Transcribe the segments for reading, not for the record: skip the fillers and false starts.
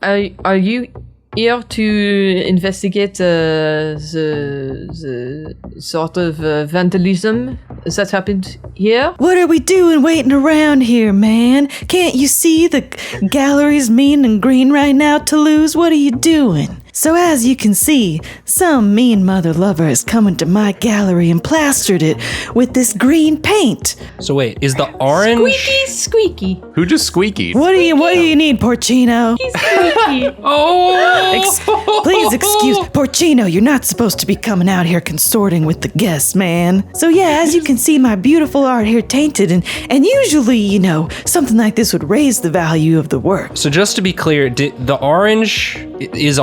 are you here to investigate the sort of vandalism that happened here? What are we doing waiting around here, man? Can't you see the gallery's mean and green right now, Toulouse? What are you doing? So as you can see, some mean mother lover has come into my gallery and plastered it with this green paint. So wait, is the orange... Squeaky. Who just squeakied? What do you need, Porcino? He's squeaky. Please excuse Porcino, you're not supposed to be coming out here consorting with the guests, man. So yeah, as you can see, my beautiful art here tainted, and usually, you know, something like this would raise the value of the work. So just to be clear, the orange is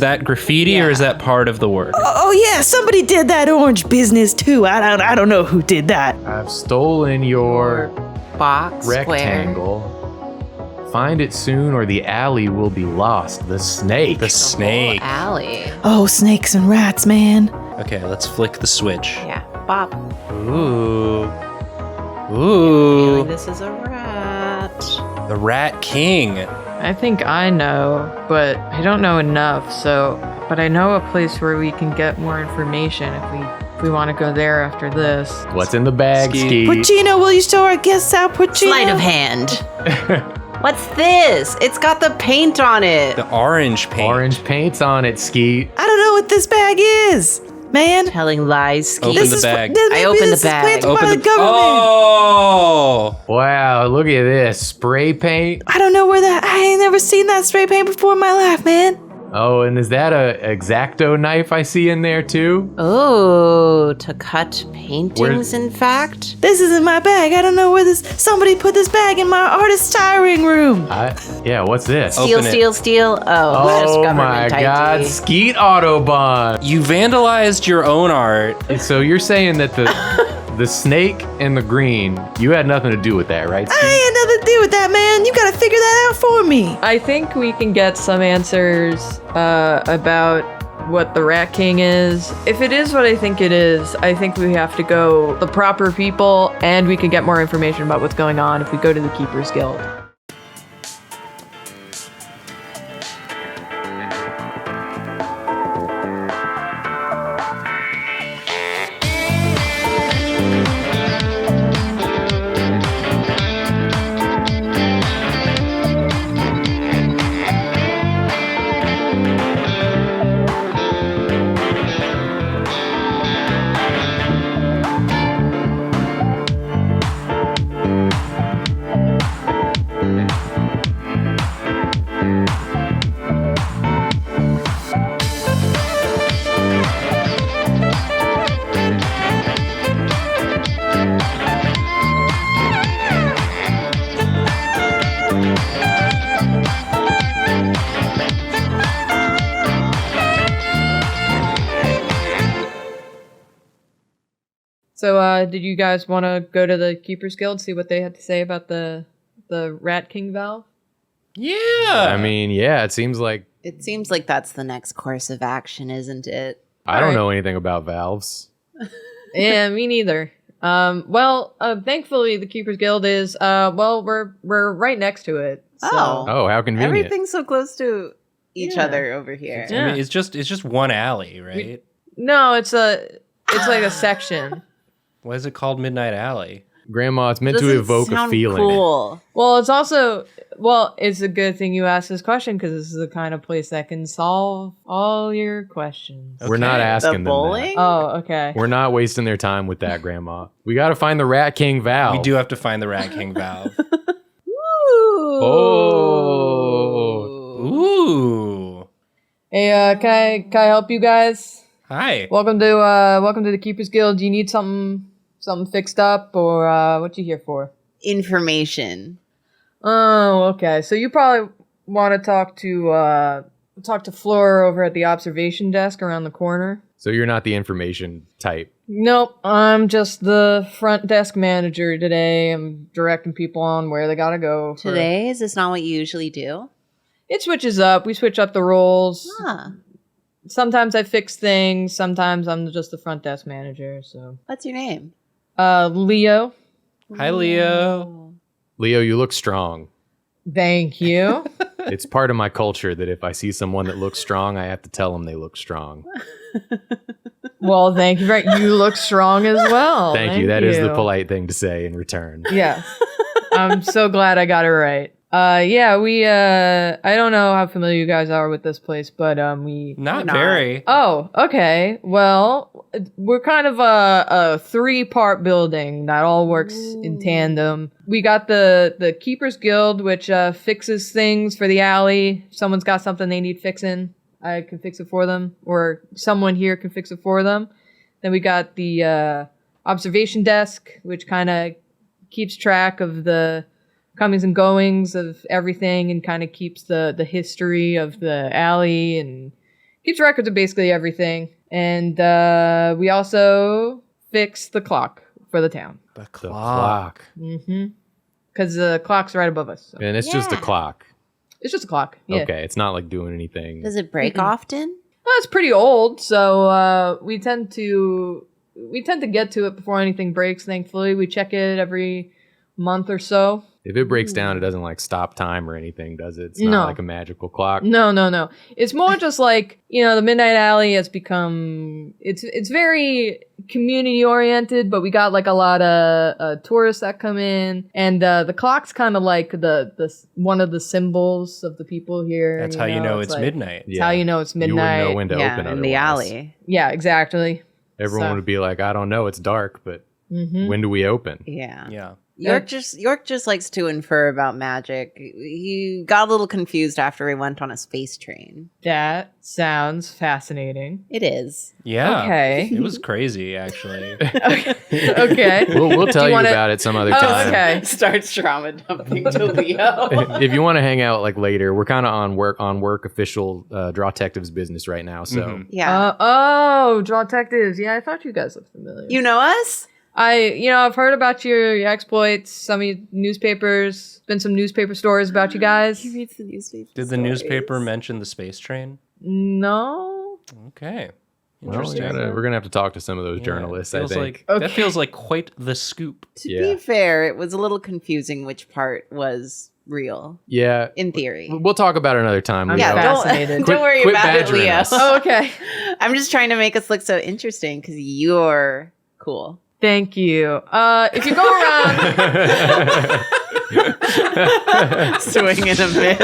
that graffiti or is that part of the work? Oh yeah, somebody did that orange business too. I don't know who did that. I've stolen your box rectangle. Find it soon or the alley will be lost. The snake. The snake. Alley. Oh, snakes and rats, man. Okay, let's flick the switch. Yeah, Bob. Ooh. Feeling this is a rat. The Rat King. I think I know, but I don't know enough, but I know a place where we can get more information if we want to go there after this. What's in the bag, Ski? Porcino, will you show our guests out, Porcino? Sleight of hand. What's this? It's got the paint on it. The orange paint. Orange paint's on it, Ski. I don't know what this bag is, man. Telling lies, Ski. Open the bag. I opened the bag. Open By the government. Oh! Wow, look at this. Spray paint. I don't know where I ain't never seen that spray paint before in my life, man. Oh, and is that a X-Acto knife I see in there too? Oh, to cut paintings, in fact? This isn't my bag. I don't know where somebody put this bag in my artist tiring room. Yeah, what's this? Oh. Steal. Oh, just Oh government my ID. God, Skeet Autobahn. You vandalized your own art. So you're saying that the snake and the green, you had nothing to do with that, right, Skeet? I ain't nothing to do with that, man. You gotta figure that out for me. I think we can get some answers about what the Rat King is. If it is what I think it is, I think we have to go the proper people, and we can get more information about what's going on if we go to the Keepers Guild. So, did you guys want to go to the Keepers Guild, see what they had to say about the Rat King valve? Yeah. I mean, yeah, it seems like... It seems like that's the next course of action, isn't it? I don't know anything about valves. Yeah, me neither. Thankfully the Keepers Guild is, we're right next to it. So. Oh, how convenient. Everything's so close to each other over here. Yeah. I mean, it's just one alley, right? No, it's like a section. Why is it called Midnight Alley? Grandma, it's meant to Doesn't evoke a sound feeling. Cool. Well, it's a good thing you asked this question because this is the kind of place that can solve all your questions. We're not asking The them bowling? that. Oh, okay. We're not wasting their time with that, Grandma. We got to find the Rat King valve. We do have to find the Rat King valve. Oh. Ooh. Hey, can I help you guys? Hi. Welcome to the Keepers Guild. Do you need something fixed up, or what you here for? Information. Oh, okay. So you probably want to talk to Flora over at the observation desk around the corner. So you're not the information type. Nope, I'm just the front desk manager today. I'm directing people on where they gotta go. Today? Is this not what you usually do? It switches up. We switch up the roles. Ah. Sometimes I fix things. Sometimes I'm just the front desk manager. So. What's your name? Leo. Hi, Leo. Leo, you look strong. Thank you. It's part of my culture that if I see someone that looks strong, I have to tell them they look strong. Well, thank you. You look strong as well. Thank you. That is the polite thing to say in return. Yes. I'm so glad I got it right. Yeah, we, I don't know how familiar you guys are with this place, but, Not very. Oh, okay. Well, we're kind of a 3-part building that all works in tandem. We got the Keepers Guild, which, fixes things for the alley. If someone's got something they need fixing, I can fix it for them, or someone here can fix it for them. Then we got the, observation desk, which kind of keeps track of the comings and goings of everything and kind of keeps the history of the alley and keeps records of basically everything. And we also fixed the clock for the town. The Clock. Mm-hmm. Because the clock's right above us. So. And it's just a clock. It's just a clock. Yeah. Okay, it's not like doing anything. Does it break often? Well, it's pretty old, so we tend to get to it before anything breaks, thankfully. We check it every month or so. If it breaks down, it doesn't like stop time or anything, does it? It's not No. like a magical clock. No. It's more just like, the Midnight Alley has become, it's very community oriented, but we got like a lot of tourists that come in, and the clock's kind of like the one of the symbols of the people here. That's how you know it's like, midnight. It's how you know it's midnight. You wouldn't know when to open in the otherwise. alley. Yeah, exactly. Everyone So- would be like, I don't know, it's dark, but Mm-hmm. when do we open? Yeah. Yeah. York just likes to infer about magic. He got a little confused after he went on a space train. That sounds fascinating. It is. Yeah. Okay. It was crazy, actually. Okay. We'll tell you wanna- about it some other Oh, time. okay. Starts trauma dumping to Leo. If you want to hang out like later, we're kind of on work official Drawtectives business right now. So Mhm. Yeah. Drawtectives. Yeah, I thought you guys looked familiar. You know us? I've heard about your exploits, some of your newspapers, been some newspaper stories about you guys. He reads the newspaper. Did the newspaper mention the space train? No? Okay. well, Interesting. we're gonna have to talk to some of those Yeah, journalists. I feels think. like that feels like quite the scoop. To Yeah. be fair, it was a little confusing which part was real, Yeah, in theory. we'll talk about it another time. I'm Leo. Yeah, fascinated. don't worry Quit about it, badgering Leo. us. Oh, okay. I'm just trying to make us look so interesting because you're cool. Thank you. If you go around... Swing and a miss.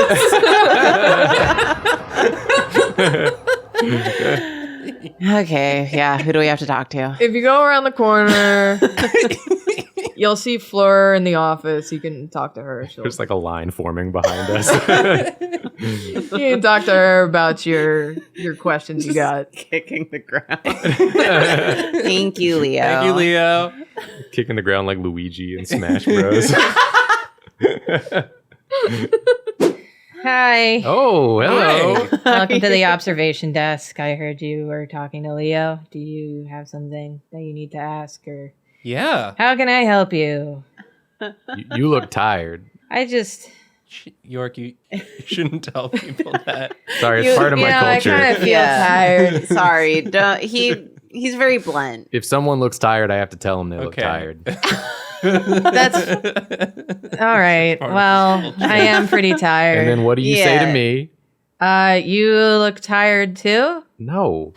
Okay, yeah. Who do we have to talk to? If you go around the corner, you'll see Fleur in the office. You can talk to her. There's like a line forming behind us. You can talk to her about your questions you got. Kicking the ground. Thank you, Leo. Thank you, Leo. Kicking the ground like Luigi in Smash Bros. Hi. Oh, hello. Hi. Welcome to the observation desk. I heard you were talking to Leo. Do you have something that you need to ask, or Yeah. how can I help you? You look tired. I just, York, you shouldn't tell people that. Sorry, it's part of my culture. I kind of feel Yeah. tired. Sorry. Don't, he's very blunt. If someone looks tired, I have to tell them they look Okay. tired. That's all right. Part of Well, the culture. I am pretty tired. And then what do you say to Yeah. me? You look tired too? No,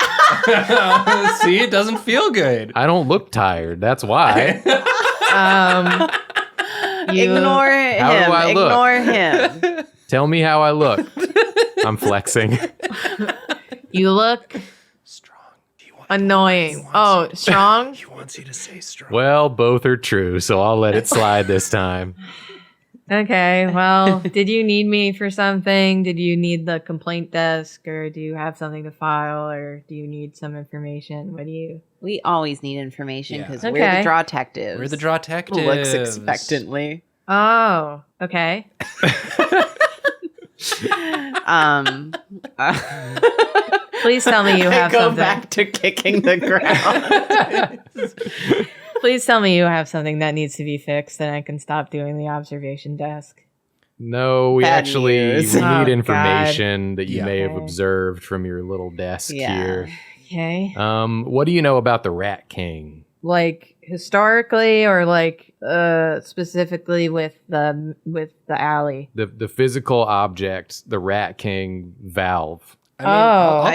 See, it doesn't feel good. I don't look tired. That's why. You, Ignore him. How do I look? Ignore him. Tell me how I look. I'm flexing. You look Strong. Annoying. Oh, strong? He wants you to say strong. Well, both are true, so I'll let it slide this time. okay. Well, did you need me for something? Did you need the complaint desk, or do you have something to file, or do you need some information? What do you? We always need information Yeah. because Okay. we're the Drawtectives. We're the Drawtectives. Looks expectantly. Oh, okay. Please tell me you I have go something. back to kicking the ground. Please tell me you have something that needs to be fixed, and I can stop doing the observation desk. No, we Bad actually news. we Oh, need information that you Yeah. may have Okay. observed from your little desk Yeah. here. Okay. What do you know about the Rat King? like historically or like specifically with the alley? The physical object, the Rat King valve. I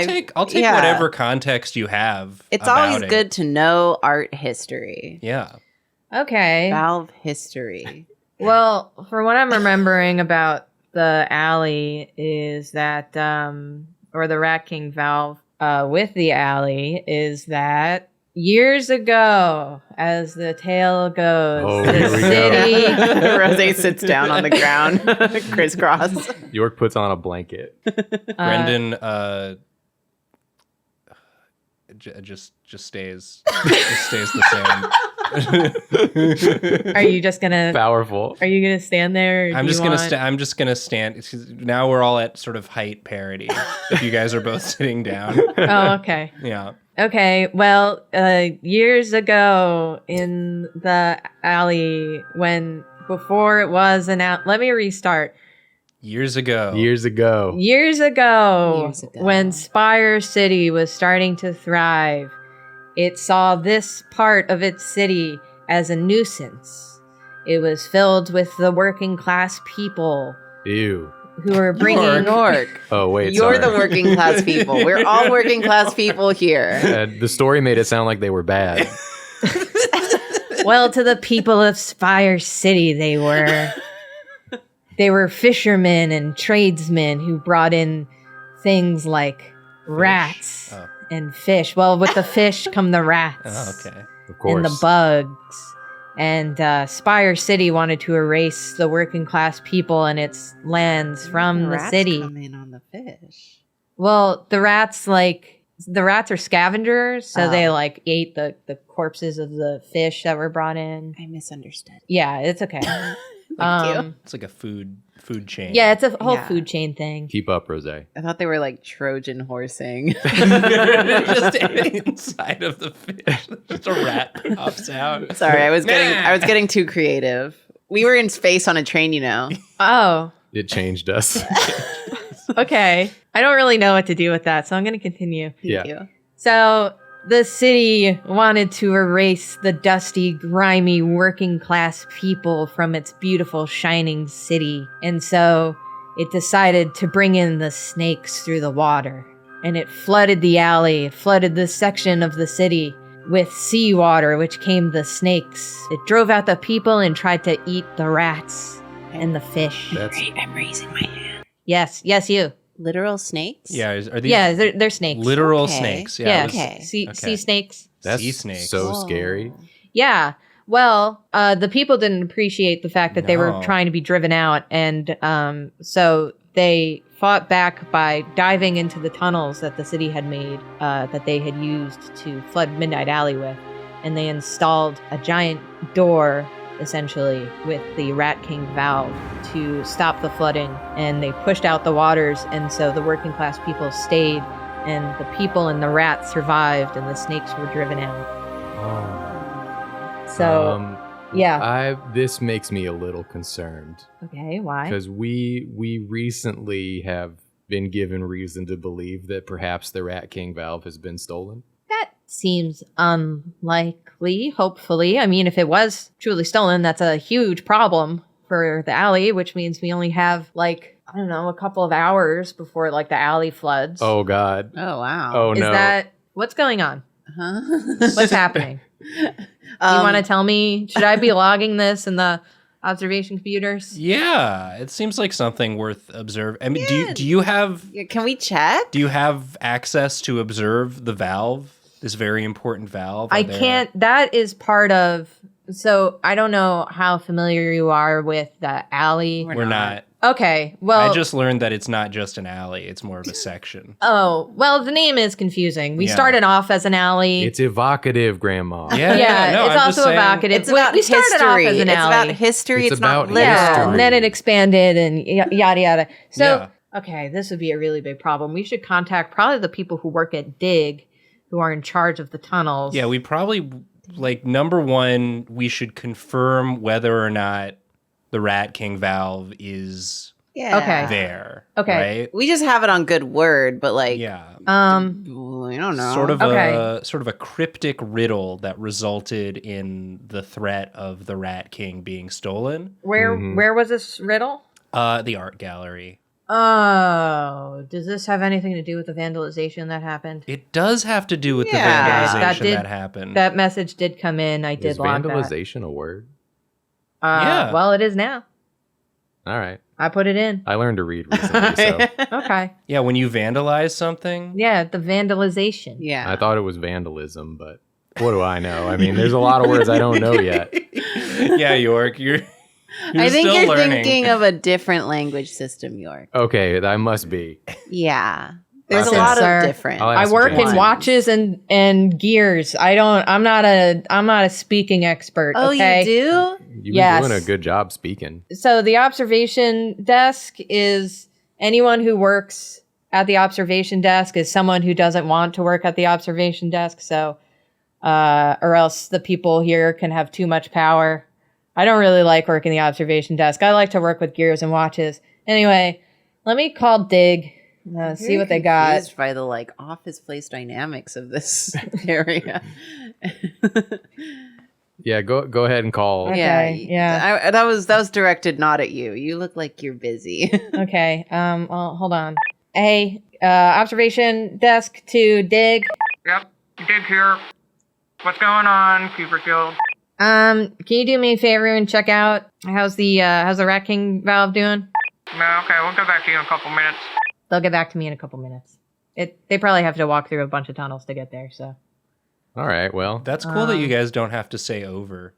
mean, Oh. I'll take yeah. whatever context you have. It's about always it. good to know art history. Yeah. Okay. Valve history. Well, from what I'm remembering about the alley is that, or the Rat King valve with the alley is that years ago, as the tale goes, Oh, the here we city. Rose sits down on the ground, crisscross. York puts on a blanket. Brendan just stays the same. Are you just gonna? Powerful. Are you gonna stand there? Or I'm do just you gonna want- I'm just gonna stand. Now we're all at sort of height parity. If you guys are both sitting down, Oh, okay. yeah. Okay, well, years ago in the alley, before it was an alley, let me restart. Years ago. Years ago. Years ago, Years ago. when Spire City was starting to thrive, it saw this part of its city as a nuisance. It was filled with the working class people Ew. who were bringing York. Oh, wait. You're sorry. the working class people. We're all working class people here. The story made it sound like they were bad. Well, to the people of Spire City, they were fishermen and tradesmen who brought in things like rats Oh. and fish. Well, with the fish come the rats Oh, okay. Of course. and the bugs. And Spire City wanted to erase the working class people and its lands from the Rats city. come in on the fish. Well, the rats are scavengers, so Oh. they like ate the corpses of the fish that were brought in. I misunderstood. Yeah, it's okay. Thank you. It's like a food chain. Yeah, it's a whole Yeah. food chain thing. Keep up, Rose. I thought they were like Trojan horsing. Just inside of the fish. Just a rat pops out. Sorry, I was getting too creative. We were in space on a train, you know. Oh, It changed us. okay. I don't really know what to do with that, so I'm going to continue. Yeah. Thank you. So, the city wanted to erase the dusty, grimy, working class people from its beautiful, shining city. And so, it decided to bring in the snakes through the water. And it flooded the alley, it flooded this section of the city with seawater, which came the snakes. It drove out the people and tried to eat the rats and the fish. That's I'm raising my hand. Yes, you. Literal snakes? Yeah, are these Yeah, they're snakes. literal Okay. snakes? Yeah, it was- okay. Sea Okay. snakes. that's sea snakes. so Oh. scary. Yeah. Well, the people didn't appreciate the fact that they were No. trying to be driven out, and so they fought back by diving into the tunnels that the city had made, that they had used to flood Midnight Alley with, and they installed a giant door, essentially, with the Rat King valve to stop the flooding, and they pushed out the waters, and so the working class people stayed, and the people and the rats survived, and the snakes were driven out. Oh. So, yeah. This makes me a little concerned Okay, why? because we recently have been given reason to believe that perhaps the Rat King valve has been stolen. That seems unlikely, hopefully. I mean, if it was truly stolen, that's a huge problem for the alley, which means we only have, like, I don't know, a couple of hours before, like, the alley floods. Oh God. Oh, wow. Oh Is no. that, what's going on? Huh? What's happening? You want to tell me? Should I be logging this in the observation computers? Yeah, it seems like something worth observing. I mean, do you have Can we check? access to observe the valve? This very important valve? I can't, that is part of, so I don't know how familiar you are with the alley. We're not. Okay, well. I just learned that it's not just an alley; it's more of a section. Oh, well, the name is confusing. We Yeah. started off as an alley. It's evocative, Grandma. yeah, no, it's I'm just also saying- evocative. It's about we started history. off as an It's alley. about history. It's It's, not about literal. Yeah, history. and then it expanded and yada yada. So, Yeah. okay, this would be a really big problem. We should contact probably the people who work at Dig, who are in charge of the tunnels. Yeah, we probably number one, we should confirm whether or not the Rat King valve is Yeah. Okay. there. Okay. Right? We just have it on good word, but like, Yeah. I don't know. Sort of Okay. a cryptic riddle that resulted in the threat of the Rat King being stolen. Where was this riddle? The art gallery. Oh, does this have anything to do with the vandalization that happened? It does have to do with the Yeah. vandalization that happened. That message did come in. I did Is log that. vandalization a word? Yeah. Well, it is now. All right. I put it in. I learned to read recently, so Okay. Yeah, when you vandalize something. Yeah, the vandalization. Yeah. I thought it was vandalism, but what do I know? I mean, there's a lot of words I don't know yet. Yeah, York, you're I think still you're learning. thinking of a different language system, York. Okay, I must be. Yeah. There's a Listen, lot sir, of different. I'll I ask work James. in watches and gears. I'm not a speaking expert. Oh, okay? you do? You've Yes. been doing a good job speaking. So the observation desk is anyone who works at the observation desk is someone who doesn't want to work at the observation desk. So, or else the people here can have too much power. I don't really like working the observation desk. I like to work with gears and watches. Anyway, let me call Dig. See what they got. Confused by the like office place dynamics of this area. Yeah, go ahead and call. Okay, yeah. That was directed not at you. You look like you're busy. Okay. Well, hold on. Hey, observation desk to Dig. Yep, Dig here. What's going on, Cooper Guild? Can you do me a favor and check out how's the Rat King valve doing? No, okay, we'll get back to you in a couple minutes. They'll get back to me in a couple minutes. They probably have to walk through a bunch of tunnels to get there. So All right, well, That's cool that you guys don't have to say over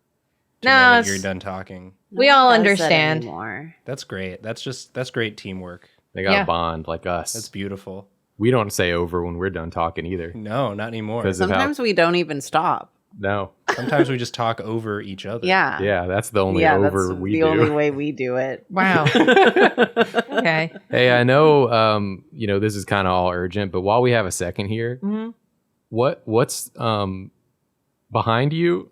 to No, know that it's- you're done talking. We No all one does that understand. anymore. That's great. That's great teamwork. they got yeah. a bond like us. That's beautiful. We don't say over when we're done talking either. No, not anymore. 'Cause of how- Sometimes we don't even stop. No. Sometimes we just talk over each other. Yeah. Yeah, that's the only Yeah, over that's we the do. only way we do it. wow. Okay. Hey, I know this is kind of all urgent, but while we have a second here, Mhm. what's behind you?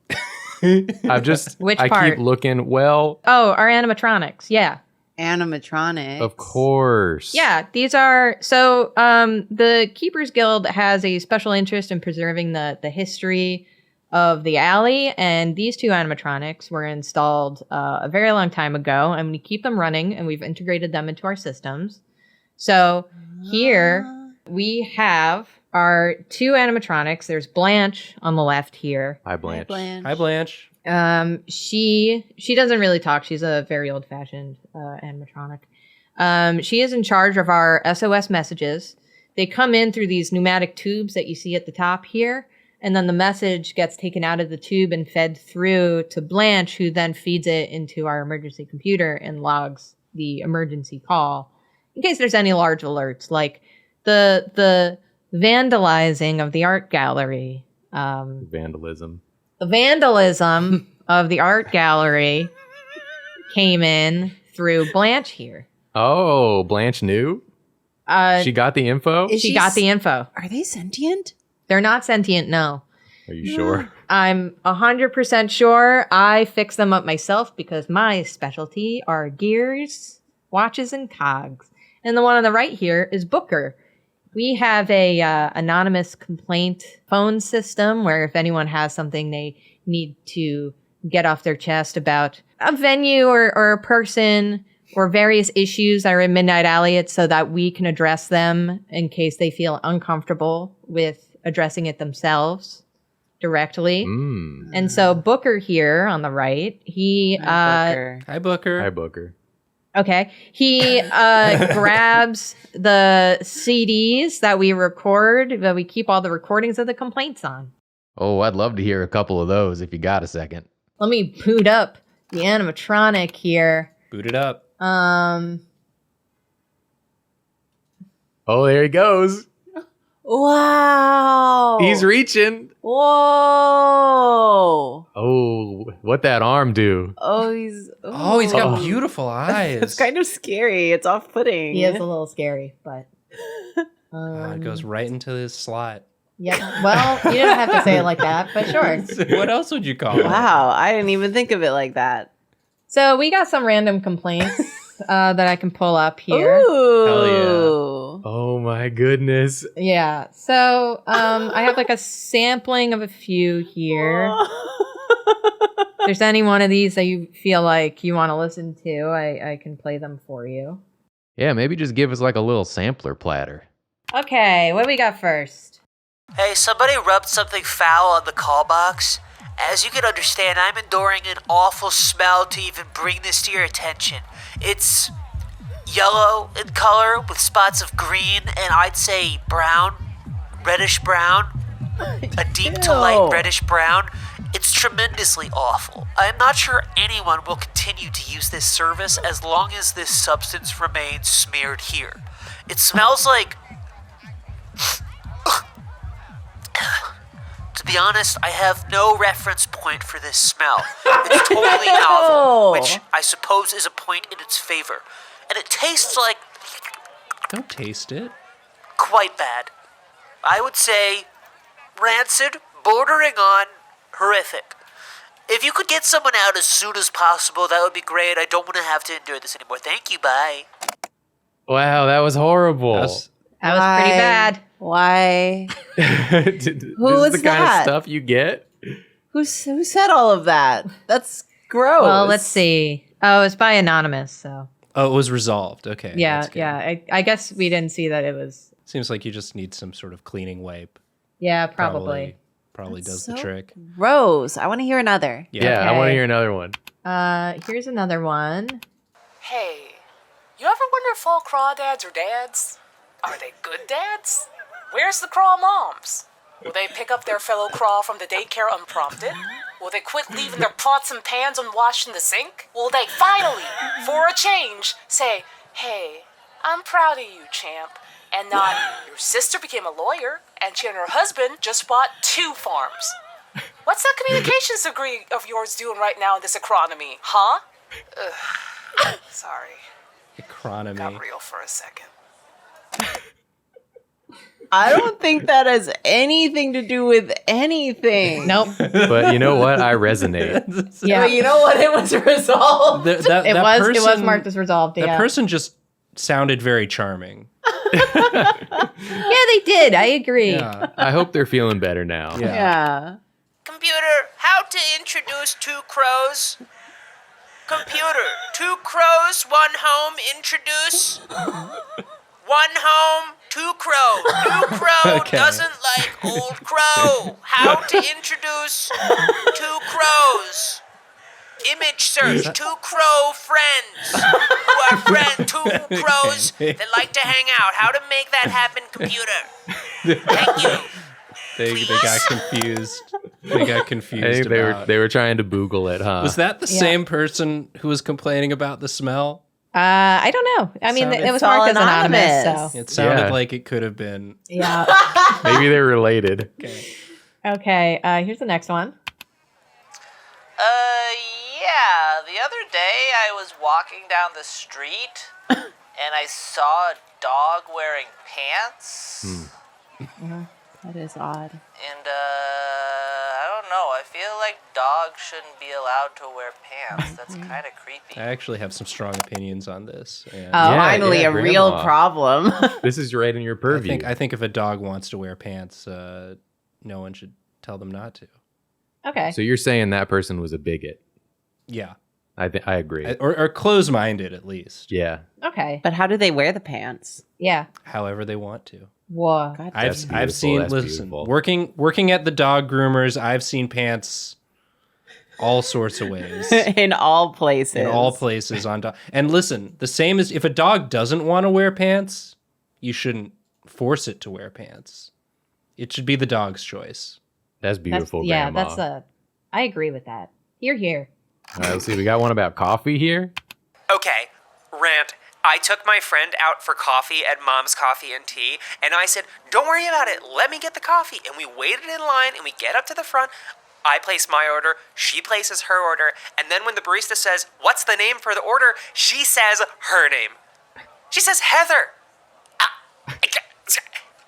I've just Which I part? keep looking. Well, Oh, our animatronics. Yeah. Animatronics. of course. Yeah, these are so the Keepers Guild has a special interest in preserving the history of the alley, and these two animatronics were installed a very long time ago, and we keep them running, and we've integrated them into our systems. So here we have our two animatronics. There's Blanche on the left here. Hi, Blanche. Hi, Blanche. She doesn't really talk. She's a very old-fashioned animatronic. She is in charge of our SOS messages. They come in through these pneumatic tubes that you see at the top here, and then the message gets taken out of the tube and fed through to Blanche, who then feeds it into our emergency computer and logs the emergency call in case there's any large alerts, like the vandalizing of the art gallery. Vandalism. The vandalism of the art gallery came in through Blanche here. Oh, Blanche knew? She got the info? She got the info. Are they sentient? They're not sentient, no. Are you sure? I'm 100% sure. I fix them up myself because my specialty are gears, watches, and cogs. And the one on the right here is Booker. We have a anonymous complaint phone system where if anyone has something they need to get off their chest about a venue or a person or various issues that are in Midnight Alley, it's so that we can address them in case they feel uncomfortable with addressing it themselves directly. Mm. And so Booker here on the right, he Booker. Hi, Booker. Hi, Booker. okay, he grabs the CDs that we record, that we keep all the recordings of the complaints on. Oh, I'd love to hear a couple of those if you got a second. Let me boot up the animatronic here. Boot it up. Oh, there he goes. Wow. He's reaching. Whoa. Oh, what that arm do? Oh, he's. Oh, he's got Ooh. beautiful eyes. It's kind of scary. It's off-putting. He is a little scary, but Oh, it goes right into his slot. yeah. Well, you don't have to say it like that, but sure. What else would you call it? Wow, I didn't even think of it like that. So we got some random complaints that I can pull up here. Ooh. Hell yeah. Oh my goodness. Yeah. So I have like a sampling of a few here. If there's any one of these that you feel like you want to listen to, I can play them for you. Yeah, maybe just give us like a little sampler platter. Okay, what do we got first? Hey, somebody rubbed something foul on the call box. As you can understand, I'm enduring an awful smell to even bring this to your attention. It's yellow in color with spots of green and I'd say brown, reddish brown, a deep to light reddish brown. It's tremendously awful. I am not sure anyone will continue to use this service as long as this substance remains smeared here. It smells like... To be honest, I have no reference point for this smell. It's totally novel, which I suppose is a point in its favor. And it tastes like... Don't taste it. quite bad. I would say rancid, bordering on horrific. If you could get someone out as soon as possible, that would be great. I don't want to have to endure this anymore. Thank you, bye. Wow, that was horrible. That was pretty bad. Why? This is the kind of stuff you get? Who said all of that? That's gross. Well, let's see. Oh, it's by Anonymous, so. Oh, it was resolved. Okay. Yeah, yeah. I guess we didn't see that it was. Seems like you just need some sort of cleaning wipe. Yeah, probably. Probably does the trick. Gross. I want to hear another. Yeah, I want to hear another one. Here's another one. Hey, you ever wonder if all crawdads are dads? Are they good dads? Where's the craw moms? Will they pick up their fellow craw from the daycare unprompted? Will they quit leaving their pots and pans unwashed in the sink? Will they finally, for a change, say, hey, I'm proud of you, champ, and not, your sister became a lawyer, and she and her husband just bought 2 farms. What's that communications degree of yours doing right now in this economy, huh? Ugh. Sorry. Economy. Got real for a second. I don't think that has anything to do with anything. Nope. But you know what? I resonate. Yeah. But you know what? It was resolved. It was marked as resolved. That Yeah. person just sounded very charming. Yeah, they did. I agree. Yeah. I hope they're feeling better now. Yeah. Computer, how to introduce 2 crows? Computer, 2 crows, 1 home, introduce. 1 home, 2 crow. New crow Okay. doesn't like old crow. How to introduce 2 crows? Image search, 2 crow friends who are 2 crows that like to hang out. How to make that happen, computer? Thank you. They got confused. They got confused. I think about... they were trying to Google it, huh? Was that the same person who was complaining about the smell? I don't know. I mean, Sounded- it was It's all marked as anonymous. anonymous. So It sounded Yeah. like it could have been. yeah. Maybe they're related. Okay. Here's the next one. Yeah. The other day I was walking down the street and I saw a dog wearing pants. That is odd. And, I don't know. I feel like dogs shouldn't be allowed to wear pants. That's kind of creepy. I actually have some strong opinions on this. And Finally, a real Grandma. problem. This is right in your purview. I think if a dog wants to wear pants, no one should tell them not to. Okay. So you're saying that person was a bigot? Yeah. I agree. Or close-minded, at least. Yeah. Okay. But how do they wear the pants? Yeah. However they want to. Whoa. God, That's I've beautiful, seen, that's listen, beautiful. working at the dog groomers, I've seen pants all sorts of ways. in all places. In all places on dog. And listen, the same as if a dog doesn't want to wear pants, you shouldn't force it to wear pants. It should be the dog's choice. That's beautiful, Yeah, Grandma. I agree with that. Here. All right, let's see. We got one about coffee here. Okay, rant. I took my friend out for coffee at Mom's Coffee and Tea, and I said, don't worry about it, let me get the coffee. And we waited in line, and we get up to the front. I place my order, she places her order, and then when the barista says, what's the name for the order, she says her name. She says, Heather.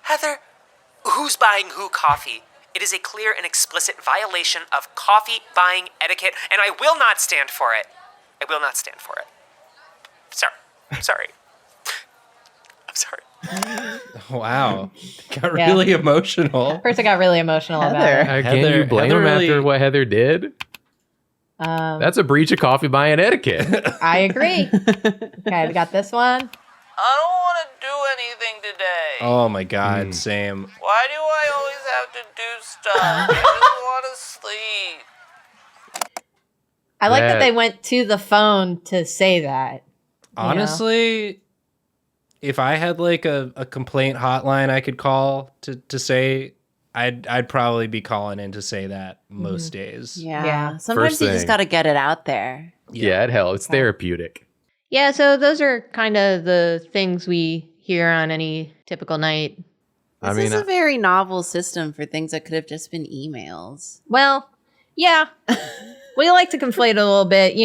Heather, who's buying who coffee? It is a clear and explicit violation of coffee buying etiquette, and I will not stand for it. I will not stand for it. Sorry. I'm sorry. Wow. Got really emotional. First, I got really emotional about it. Can you blame him after what Heather did? That's a breach of coffee buying etiquette. I agree. Okay, we got this one. I don't want to do anything today. Oh my God, same. Why do I always have to do stuff? I just want to sleep. I like that they went to the phone to say that. Honestly, if I had like a complaint hotline I could call to say, I'd probably be calling in to say that most days. Yeah. Sometimes you just got to get it out there. Yeah, it helps. It's therapeutic. Yeah, so those are kind of the things we hear on any typical night. This is a very novel system for things that could have just been emails. Well, yeah. We like to conflate it a little bit,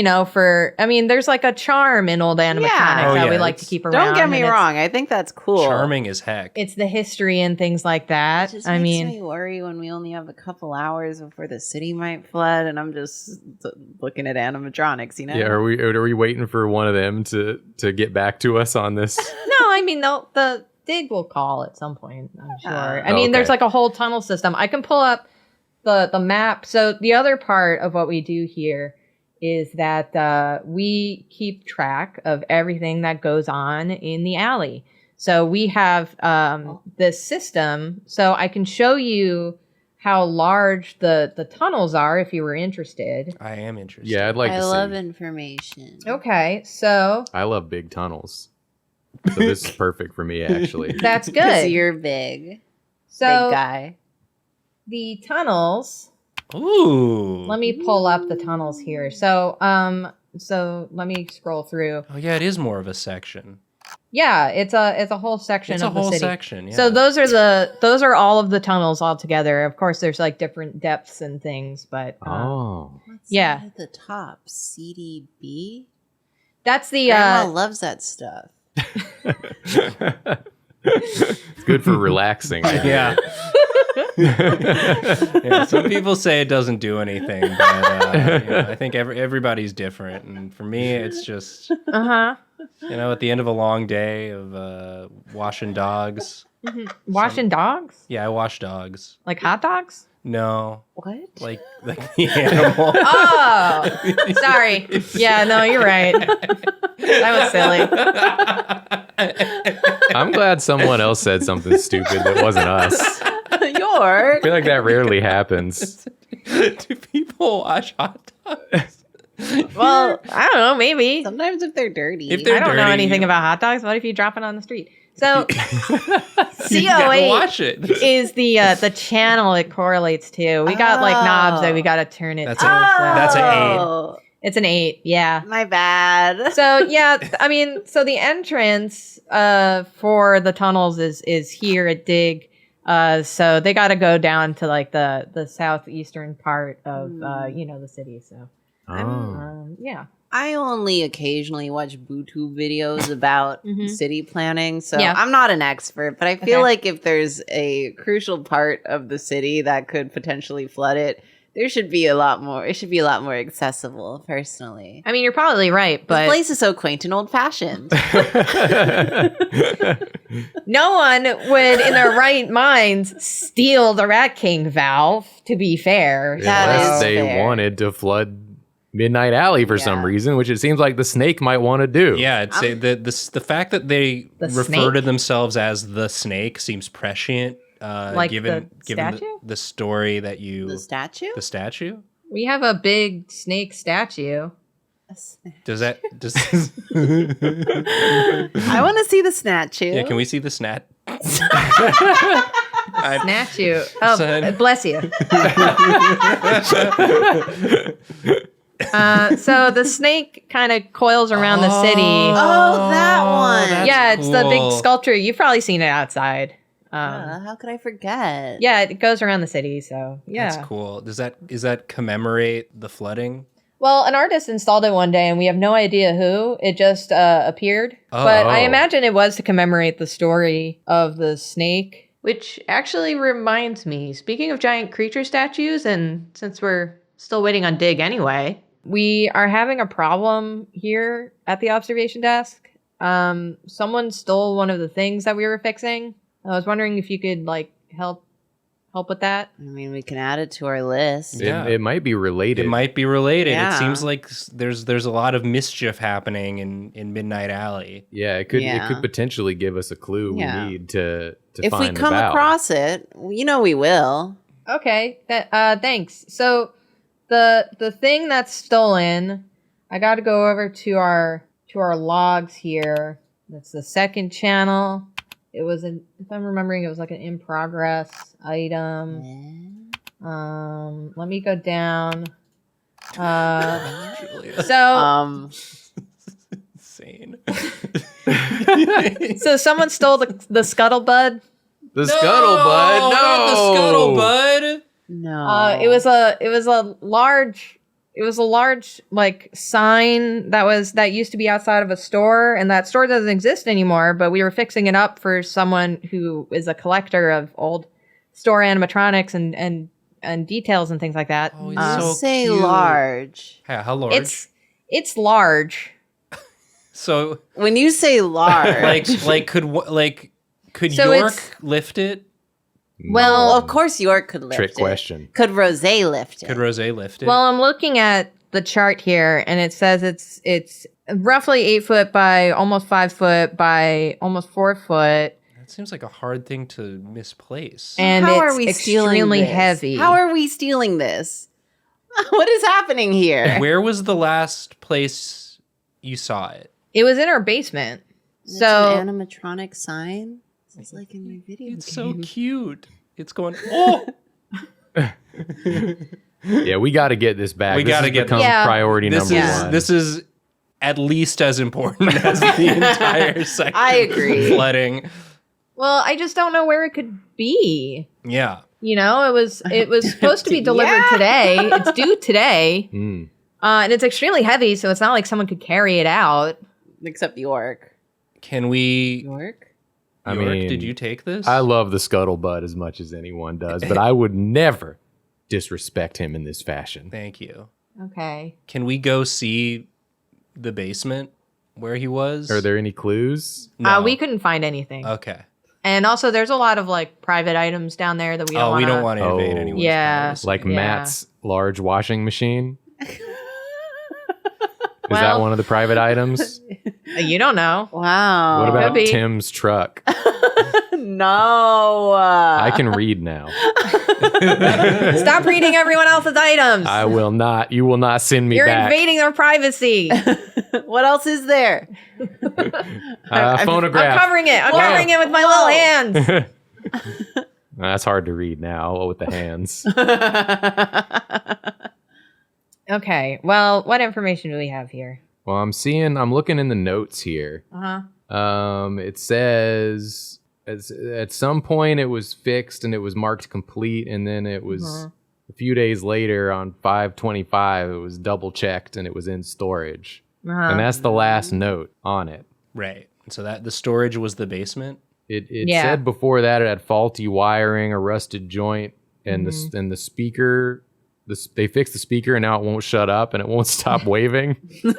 there's like a charm in old animatronics that we like to keep around. Don't get me wrong. I think that's cool. Charming as heck. It's the history and things like that. It just makes me worry when we only have a couple hours before the city might flood, and I'm just looking at animatronics, Yeah, are we waiting for one of them to get back to us on this? No, the dig will call at some point, I'm sure. There's like a whole tunnel system. I can pull up the map. So the other part of what we do here is that we keep track of everything that goes on in the alley. So we have this system. So I can show you how large the tunnels are if you were interested. I am interested. Yeah, I'd like to see. I love information. Okay, so I love big tunnels. So this is perfect for me, actually. That's good. Because you're big. So big guy. The tunnels. Ooh. Let me pull up the tunnels here. So let me scroll through. Oh yeah, it is more of a section. Yeah, it's a whole section It's of a the whole city. section, yeah. So those are all of the tunnels all together. Of course, there's like different depths and things, but What's yeah. that at the top? CDB? That's the Grandma loves that stuff. It's good for relaxing. Yeah. Yeah, some people say it doesn't do anything, but I think everybody's different, and for me, it's just at the end of a long day of washing dogs. Washing dogs? Yeah, I wash dogs. Like hot dogs? What? Like the animal. Oh, sorry. Yeah, no, you're right. That was silly. I'm glad someone else said something stupid that wasn't us. York. I feel like that rarely happens. Do people wash hot dogs? Well, I don't know, maybe. Sometimes if they're dirty. If they're I don't know dirty, anything about hot dogs. What if you drop it on the street? So You gotta CO8 watch it. is the channel it correlates to. We got like knobs that we got to turn it That's to. That's an 8. Oh, It's an 8, yeah. my bad. So yeah, so the entrance for the tunnels is here at Dig. So they got to go down to like the southeastern part of the city. So yeah. I only occasionally watch BooTube videos about city planning, so Yeah. I'm not an expert, but I feel like if there's a crucial part of the city that could potentially flood it, there should be a lot more. It should be a lot more accessible, personally. I mean, you're probably right, but This place is so quaint and old-fashioned. no one would, in their right minds, steal the Rat King valve, to be fair. That Unless is they fair. wanted to flood Midnight Alley for some reason, which it seems like the snake might want to do. Yeah, I'd say the fact that they The refer to snake? themselves as the snake seems prescient. Like given the statue? the story that you The statue? the statue. We have a big snake statue. Does I want to see the statue. yeah? Can we see the snat? Statue. Oh, Son. bless you. So the snake kind of coils around the city. Oh, that one. that's Yeah, it's the big cool. sculpture. You've probably seen it outside. How could I forget? Yeah, it goes around the city. So yeah. That's cool. Does that commemorate the flooding? Well, an artist installed it one day, and we have no idea who. It just appeared. Oh. But I imagine it was to commemorate the story of the snake. Which actually reminds me, speaking of giant creature statues, and since we're still waiting on Dig anyway, we are having a problem here at the observation desk. someone stole one of the things that we were fixing. I was wondering if you could like help with that. I mean, we can add it to our list. Yeah. It might be related. It might be related. Yeah. It seems like there's a lot of mischief happening in Midnight Alley. Yeah, it could potentially give us a clue we need to if find we come the Val. across it, we will. Okay. Thanks. So the thing that's stolen, I got to go over to our logs here. That's the second channel. It was if I'm remembering, it was like an in progress item. Let me go down. So insane. So someone stole the scuttlebutt. The scuttlebutt. No, not the scuttlebutt. No. It was a large like sign that used to be outside of a store, and that store doesn't exist anymore, but we were fixing it up for someone who is a collector of old store animatronics and details and things like that. Oh, it's so say cute. large. Yeah, how large? It's large. So When you say large, could So York it's- lift it? Well, of course York could lift Trick it. question. Could Rosé lift it? Could Rose lift it? well, I'm looking at the chart here, and it says it's roughly 8 foot by almost 5 foot by almost 4 foot, that seems like a hard thing to misplace. and How it's are we stealing extremely this? heavy. How are we stealing this? What is happening here? Where was the last place you saw it? It was in our basement. It's So an animatronic sign. It's like in my video It's so game. cute. It's going, oh! Yeah, we got to get this back. We This gotta has get become this. Yeah. priority This number is one. this is at least as important as the entire section. I agree. Flooding. well, I just don't know where it could be. Yeah. You know, it was supposed to be delivered today. It's due today. Mm. And it's extremely heavy, so it's not like someone could carry it out. Except York. Can we? York? I York, mean, did you take this? I love the scuttlebutt as much as anyone does, but I would never disrespect him in this fashion. Thank you. Okay. Can we go see the basement where he was? Are there any clues? No. We couldn't find anything. Okay. And also, there's a lot of like private items down there that we don't We don't want want to invade Oh. anyone's Yeah. privacy. Like Yeah. Matt's large washing machine? Is that Well- one of the private items? to. You don't know. Wow. What about Could be. Tim's truck? No. I can read now. Stop reading everyone else's items. I will not. You will not send me You're back. invading their privacy. What else is there? Phonograph. I'm covering it. I'm Whoa. covering it with my little hands. That's hard to read now with the hands. Okay. Well, what information do we have here? Well, I'm looking in the notes here. It says at some point it was fixed and it was marked complete, and then it was a few days later on 5/25 it was double checked and it was in storage. And that's the last note on it. Right. So that the storage was the basement. It Yeah. said before that it had faulty wiring, a rusted joint, and the speaker. They fixed the speaker and now it won't shut up and it won't stop waving. Yeah,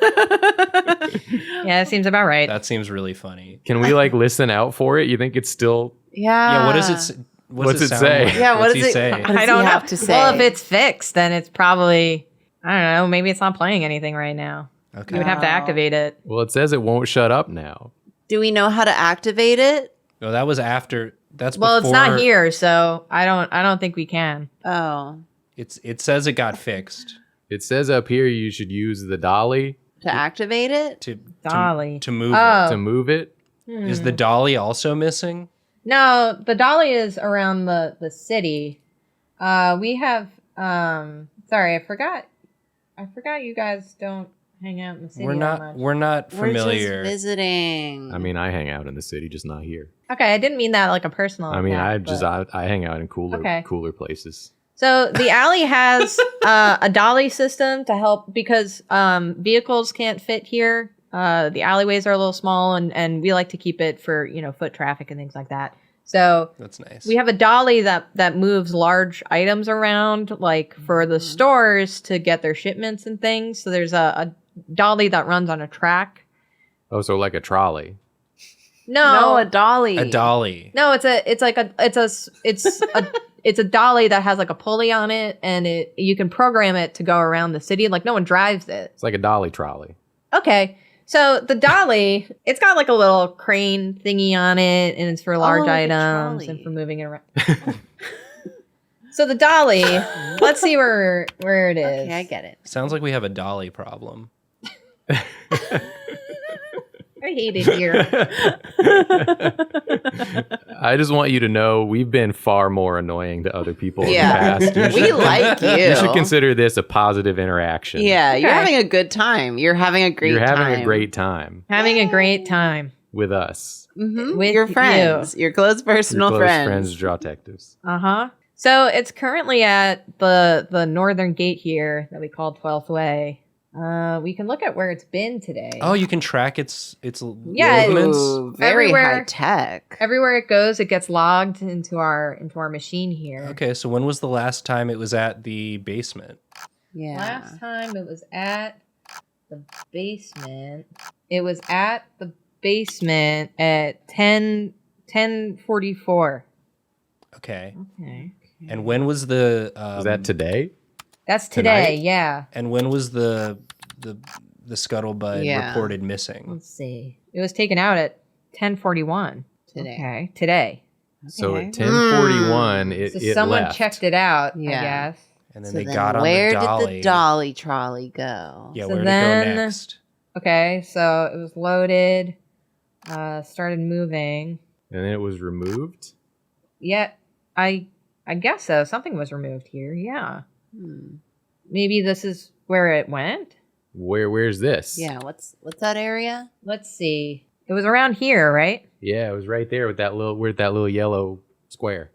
that seems about right. That seems really funny. Can we like listen out for it? You think it's still? Yeah. Yeah. What does it? What's it it sound say? like? Yeah, what What's does he it- say? What does I he don't know. have to say? Well, if it's fixed, then it's probably, I don't know, maybe it's not playing anything right now. Okay. You would have to activate it. Well, it says it won't shut up now. Do we know how to activate it? No, that was after. That's Well, before. it's not here, so I don't think we can. Oh. It says it got fixed. It says up here you should use the dolly To activate it? To Dolly. to move Oh. to move it. it. Is the dolly also missing? No, the dolly is around the city. We have sorry, I forgot you guys don't hang out in the city. We're that not. much. We're not familiar. We're just visiting. I mean, I hang out in the city, just not here. Okay, I didn't mean that like a personal I mean, attack, I hang out in Okay. cooler places. So the alley has a dolly system to help because vehicles can't fit here. The alleyways are a little small, and we like to keep it for foot traffic and things like that. So That's nice. we have a dolly that moves large items around, like for the stores to get their shipments and things. So there's a dolly that runs on a track Oh, so like a trolley. No, a dolly. A dolly. No, it's a dolly that has like a pulley on it, and you can program it to go around the city. Like no one drives it. It's like a dolly trolley. Okay. So the dolly, it's got like a little crane thingy on it, and it's for large like a items trolley. and for moving it around. So the dolly, let's see where it is. Okay, I get it. Sounds like we have a dolly problem. I hate it here. I just want you to know we've been far more annoying to other people Yeah. in the past. We like you. You should consider this a positive interaction. Yeah, you're Okay. having a good time. You're having a great time. You're having a great time Having a great time. with us. With your friends, your close personal Your close friends. Drawtectives. Uh-huh. So it's currently at the northern gate here that we call 12th Way. We can look at where it's been today. Oh, you can track its Yeah, movements. Ooh, very Everywhere. high tech. Everywhere it goes, it gets logged into our machine here. Okay, so when was the last time it was at the basement? Yeah. Last time it was at the basement. It was at the basement at 10:44. Okay. Okay. And when was the Is that today? That's today, Tonight? yeah. and when was the scuttlebutt Yeah. reported missing? Let's see. It was taken out at 10:41. Today. Okay, today. So Okay. at 10:41, it So it someone left. checked it out, I Yeah. guess. And then So they then got on where the dolly. did the dolly trolley go? Yeah, So where to then- go next? Okay, so it was loaded, started moving. And then it was removed. Yeah, I guess so. Something was removed here. Yeah. Hmm. Maybe this is where it went. Where's this? Yeah, what's that area? Let's see. It was around here, right? Yeah, it was right there with that little yellow square.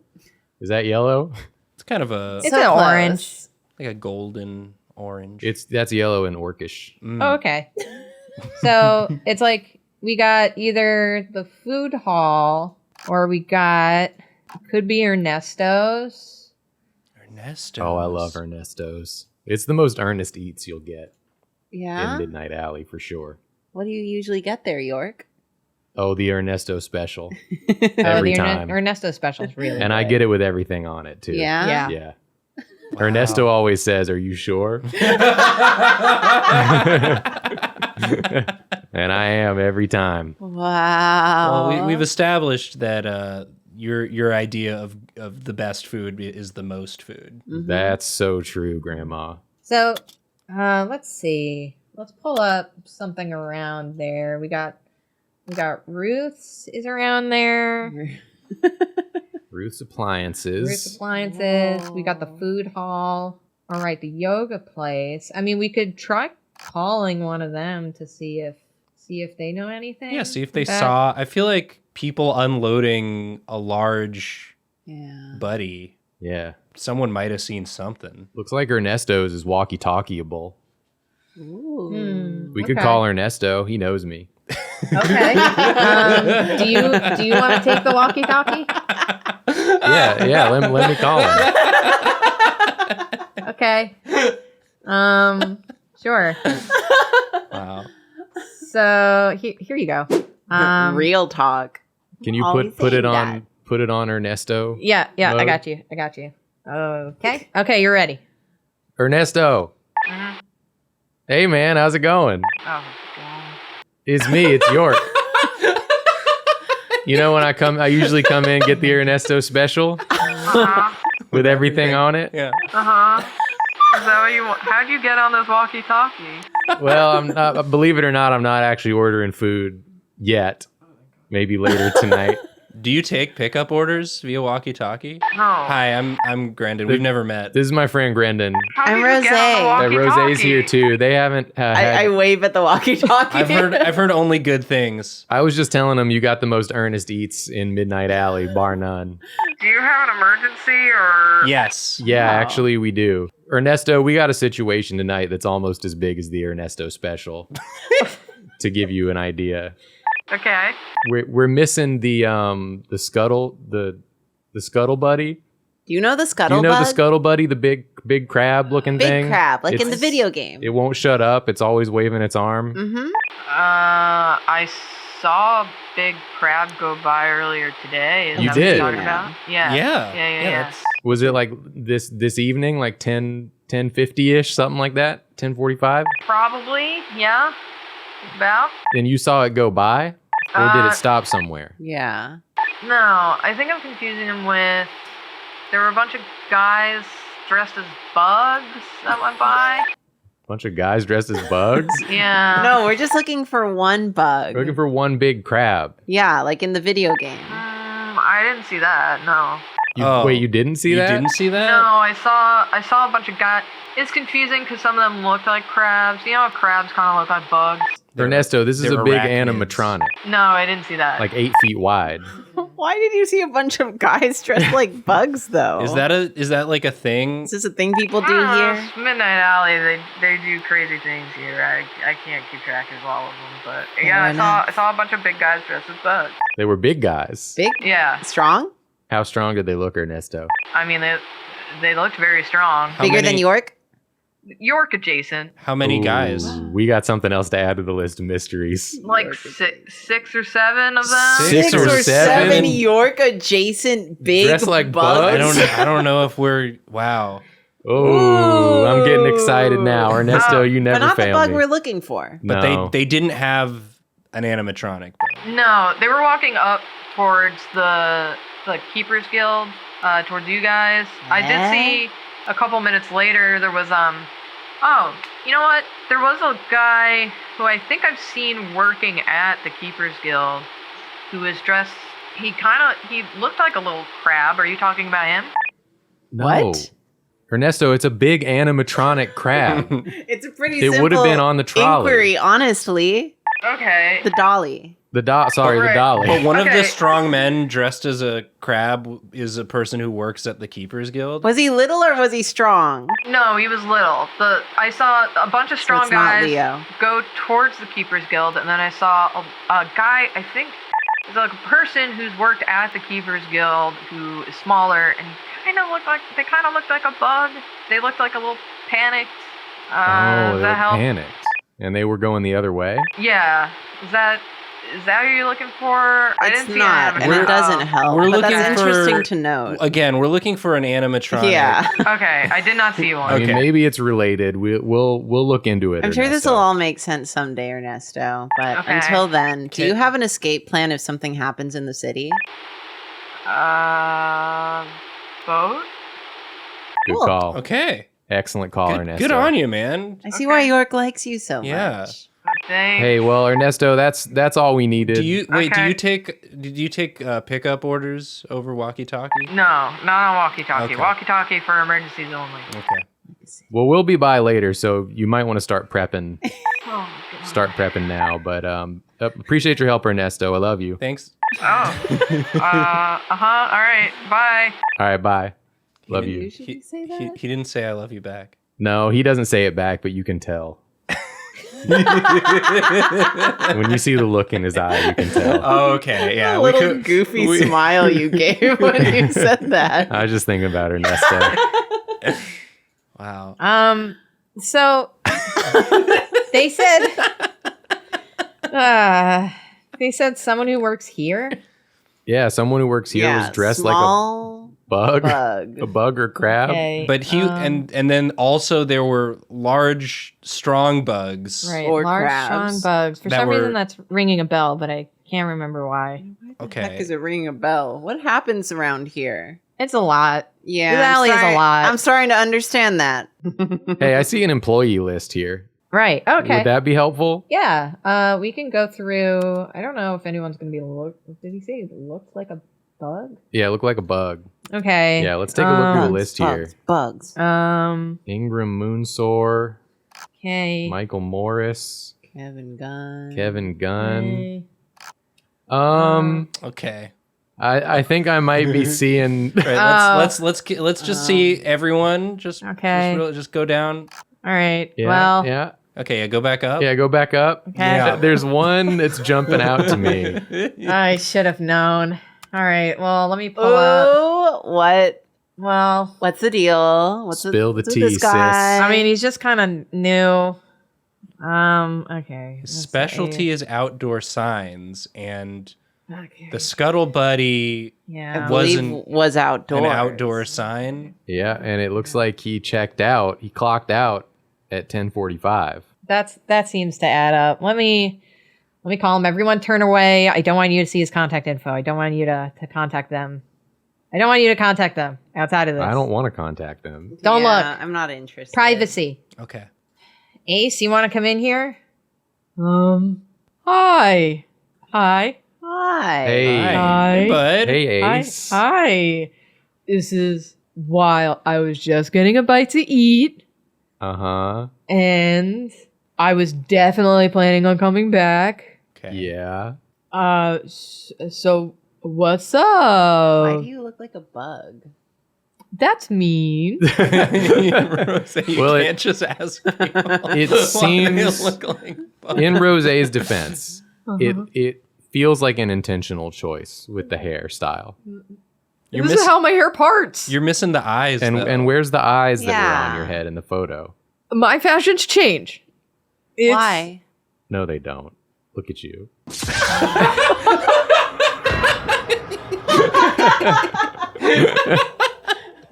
Is that yellow? It's kind of a It's So an close. orange. like a golden orange. That's yellow and orcish. Mm. Oh, okay. So it's like we got either the food hall or we got could be Ernesto's. Ernesto. Oh, I love Ernesto's. It's the most earnest eats you'll get Yeah. in Midnight Alley for sure. What do you usually get there, York? Oh, the Ernesto special Oh, every the time, Ernesto special is really and I good. get it with everything on it too. Yeah. Yeah. Yeah. Ernesto always says, "Are you sure?" And I am every time. Wow. Well, we've established that your idea of the best food is the most food. Mhm. That's so true, Grandma. So, let's see. Let's pull up something around there. We got Ruth's is around there. Ruth's Appliances. Ruth's Appliances. We got the food hall. All right, the yoga place. I mean, we could try calling one of them to see if they know anything. Yeah, see if they about- saw. I feel like people unloading a large Yeah. buddy. Yeah. Someone might have seen something. Looks like Ernesto's is walkie-talkieable. Ooh. We could Okay. call Ernesto. He knows me. Okay. Do you want to take the walkie-talkie? Yeah. Let me call him. Okay. Sure. Wow. So here you go. Real talk. Can you Always put it saying on that. put it on Ernesto? Yeah. I Mode. got you. Okay. Okay, you're ready. Ernesto. Hey man, how's it going? Oh, God. It's me. It's York. You know when I usually come in and get the Ernesto special with everything on it. Yeah. Uh-huh. Is that what how'd you get on this walkie-talkie? Well, I'm not, believe it or not, I'm not actually ordering food yet. Maybe later tonight. Do you take pickup orders via walkie-talkie? No. Hi, I'm Grandin. We've never met. This is my friend Grandin. How I'm did you get on the Rosé. walkie-talkie? Rosé's here too. They haven't I had. wave at the walkie-talkie. I've heard only good things. I was just telling them you got the most earnest eats in Midnight Alley, bar none. Do you have an emergency or? Yes. Yeah, actually we do. Ernesto, we got a situation tonight that's almost as big as the Ernesto special. To give you an idea. Okay. We're missing the scuttle buddy. Do Do you know the Scuttlebug? Do you know the Scuttle Buddy, the big crab looking thing? Big crab, like in the video game. It won't shut up. It's always waving its arm. Mm-hmm. I saw a big crab go by earlier today. Is You that did? What you're talking about? Yeah. Yeah. Yeah. Was it like this evening, like 10:50ish, something like that? 10:45? Probably. Yeah. About. And you saw it go by? Or did it stop somewhere? Yeah. No, I think I'm confusing them with. There were a bunch of guys dressed as bugs that went by. Bunch of guys dressed as bugs? Yeah. No, we're just looking for one bug. We're looking for one big crab. Yeah, like in the video game. I didn't see that. No. Wait, you didn't see that? You didn't see that? No, I saw a bunch of guys. It's confusing because some of them looked like crabs. You know how crabs kind of look like bugs? Ernesto, this is a they're big arachnids. animatronic, No, I didn't see that. like 8 feet wide. Why did you see a bunch of guys dressed like bugs, though? Is that like a thing? Is this a thing people do I don't know, here? it's Midnight Alley, they do crazy things here. I can't keep track of all of them, but yeah, I saw a bunch of big guys dressed as bugs. They were big guys. Big? Yeah, Strong? How strong did they look, Ernesto? I mean they looked very strong. How Bigger many- than York? York adjacent, How many guys? Ooh, we got something else to add to the list of mysteries. like six or seven of them. Six or seven? York adjacent big Dressed like bugs? bugs? I don't know if we're wow. Oh, I'm getting excited now. Ernesto, you But never not the fail bug me. we're looking for. But No. they didn't have an animatronic. No, they were walking up towards the Keepers Guild, towards you guys. I did see a couple minutes later there was oh, you know what? There was a guy who I think I've seen working at the Keepers Guild who was dressed he looked like a little crab. Are you talking about him? No. What? Ernesto, it's a big animatronic crab. It's a pretty It simple would have been on the trolley. inquiry, honestly. Okay. The dolly. The Right. dolly. But one of Okay. the strong men dressed as a crab is a person who works at the Keepers Guild. Was he little or was he strong? No, he was little. I saw a bunch of strong it's not guys Leo. go towards the Keepers Guild, and then I saw a guy, I think, it's like a person who's worked at the Keepers Guild who is smaller, and they kind of looked like a bug. They looked like a little panicked. Oh, Does they were that help? panicked. And they were going the other way? Yeah. Is that what you're looking for? I It's didn't see not, an and it animatronic. doesn't help. We're but looking that's for- interesting to note. Again, we're looking for an animatronic. Yeah. Okay, I did not see one. I mean, Okay. maybe it's related. We'll look into it. I'm sure this Ernesto. will all make sense someday, Ernesto. But Okay. until then, do you Okay. have an escape plan if something happens in the city? Boat? Good Cool. call. Okay. Excellent call, Good, Ernesto. good on you, man. I see why York likes you so Yeah. much. Thanks. Hey, well, Ernesto, that's all we needed. Do you wait? Okay. Did you take pickup orders over walkie-talkie? No, not on walkie-talkie. Okay. Walkie-talkie for emergencies only. Okay. Well, we'll be by later, so you might want to start prepping. Oh, Start prepping now, but appreciate your help, Ernesto. I love you. Thanks. oh. All right. Bye. All right, bye. Love He- you. He didn't say I love you back. No, he doesn't say it back, but you can tell. When you see the look in his eye, you can tell. Okay, yeah. A little goofy smile you gave when you said that. I was just thinking about Ernesto. Wow. So they said someone who works here. Yeah, someone who works here was dressed like a small bug, bug. a bug or crab. Okay. But he and then also there were large, strong bugs. Right, Or large, crabs. strong bugs. For That some reason, were- that's ringing a bell, but I can't remember why. What the heck Okay. is it ringing a bell? What happens around here? It's a lot. Yeah, The alley is a lot. I'm starting to understand that. Hey, I see an employee list here. Right. Okay. Would that be helpful? Yeah. We can go through. I don't know if anyone's going to be Did he say it looks like a bug? Yeah, look like a bug. Okay. Yeah, let's take a look through the list here. Bugs. Ingram Moonsore, Okay. Michael Morris, Kevin Gunn. Kevin Gunn. Okay. Okay. I think I might be seeing. Right, let's just see everyone. Just Okay. just go down. All right. Yeah, well. yeah, Okay, yeah, go back up. yeah. Go back up. Okay. Yeah. There's one that's jumping out to me. I should have known. All right. Well, let me pull up. Oh, what? Well, What's the deal? Spill the what's with tea, this sis. guy? I mean, he's just kind of new. Okay. His let's specialty see. is outdoor signs, and Okay. the Scuttle Buddy Yeah. I believe wasn't was outdoors. an outdoor sign. Yeah, and it looks like he checked out. He clocked out at 10:45. That seems to add up. Let me call him. Everyone turn away. I don't want you to see his contact info. I don't want you to contact them. I don't want you to contact them outside of this. I don't want to contact them. Don't Yeah, look. I'm not interested. Privacy. Okay. Ace, you want to come in here? Hi. Hi. Hi. Hey, Hi. Hey, bud. hey, Hi. Ace. Hi. This is wild. I was just getting a bite to eat, Uh-huh. and I was definitely planning on coming back. Okay. Yeah. So what's up? Why do you look like a bug? That's mean. Rose, you Well, can't just ask people. It why they seems- look like bugs. In Rosé's defense, Uh-huh. it feels like an intentional choice with the hairstyle. You're, This is how my hair parts. you're missing the eyes, And though. and where's the eyes that were Yeah. on your head in the photo? My fashions change. It's- Why? No, they don't. Look at you.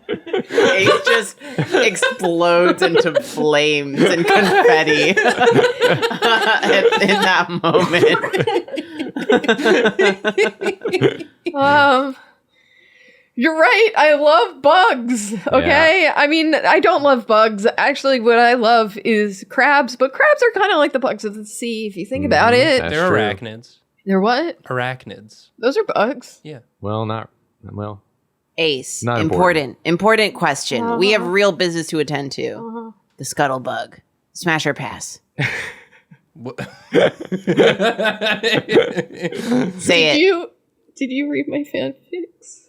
Ace just explodes into flames and confetti in that moment. You're right. I love bugs. Okay. Yeah. I mean, I don't love bugs. Actually, what I love is crabs, but crabs are kind of like the bugs of the sea if you think about it. That's They're true. arachnids. They're what? Arachnids. Those are bugs. Yeah. Well. Ace, Not important question. We have real business to attend to. Uh-huh. The scuttlebug. Smash or pass? Say it. Did you read my fanfics?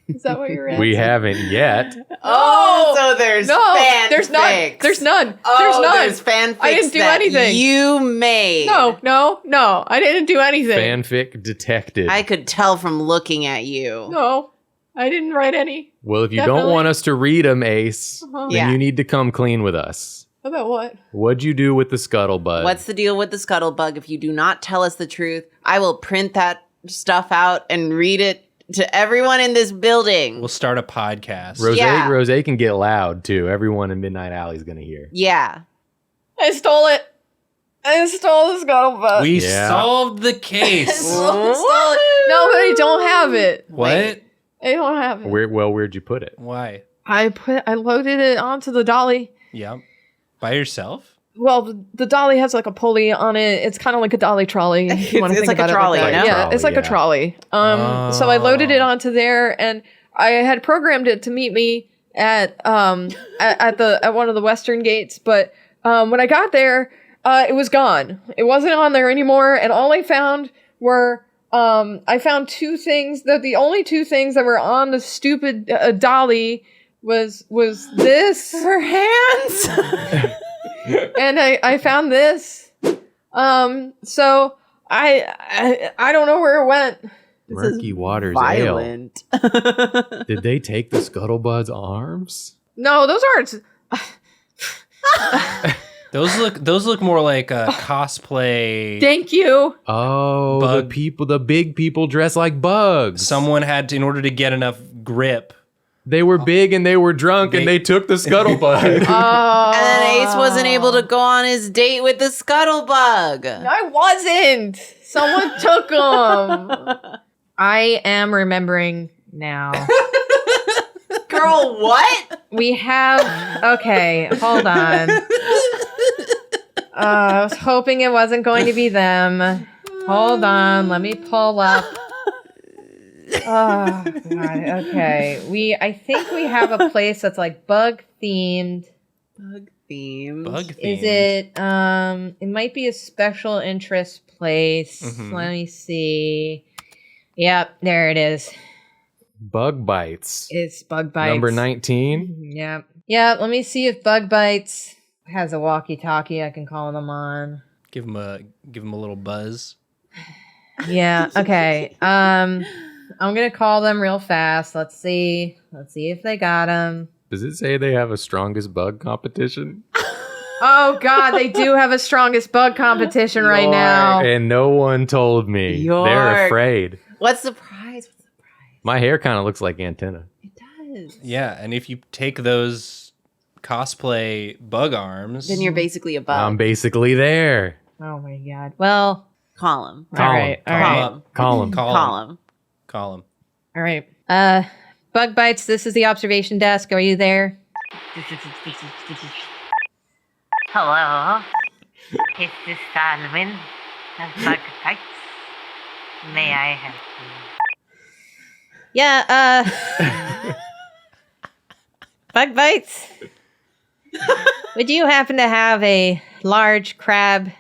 Is that what you're asking? We haven't yet. Oh, so there's fanfics. There's none. There's none. Oh, there's none. there's fanfics I didn't do that anything. you made. No. I didn't do anything. Fanfic detected. I could tell from looking at you. No, I didn't write any. Well, if you Definitely. don't want us to read them, Ace, Uh-huh. then Yeah. you need to come clean with us. About what? What'd you do with the scuttlebug? What's the deal with the scuttlebug? If you do not tell us the truth, I will print that stuff out and read it to everyone in this building. We'll start a podcast. Yeah. Rosé can get loud too. Everyone in Midnight Alley is gonna hear. Yeah. I stole it. I stole the scuttlebutt. We Yeah. solved the case. Stole it. No, but I don't have it. What? I don't have it. Where'd you put it? Why? I loaded it onto the dolly. Yeah. By yourself? Well, the dolly has like a pulley on it. It's kind of like a dolly trolley. If you wanna It's think like a about it trolley, that. you know? Yeah, it's like Yeah. a trolley. So I loaded it onto there, and I had programmed it to meet me at at one of the western gates. But when I got there, it was gone. It wasn't on there anymore, and all I found were I found two things. The only two things that were on the stupid dolly was this. Her hands. And I found this. So I don't know where it went. Murky Waters Ale. Violent. Did they take the scuttlebug's arms? No, those aren't. Those look more like a cosplay. Thank you. Oh, Bug. the big people dress like bugs. Someone had to, in order to get enough grip. They were big and they were drunk and they took the scuttlebug. And then Ace wasn't able to go on his date with the scuttlebug. I wasn't. Someone took them. I am remembering now. Girl, what? We have. Okay, hold on. I was hoping it wasn't going to be them. Hold on, let me pull up. Oh God. Okay, I think we have a place that's like bug themed. Bug themed. Bug themed. Is it? It might be a special interest place. Mhm. Let me see. Yep, there it is. Bug bites. It's Bug Bites. Number 19. Yep. Yeah, let me see if Bug Bites has a walkie-talkie I can call them on. Give him a little buzz. Yeah, okay. I'm gonna call them real fast. Let's see if they got them. Does it say they have a strongest bug competition? Oh God, they do have a strongest bug competition right now. And no one told me. York. They're afraid. What's the prize? My hair kind of looks like antenna. It does. Yeah, and if you take those cosplay bug arms, Then you're basically a bug. I'm basically there. Oh my God. Well, Call him. all right. Call him. Call him. All right. Bug Bites, this is the observation desk. Are you there? Hello, is this Salwin of Bug Bites? May I help you? Yeah, Bug Bites. Would you happen to have a large crab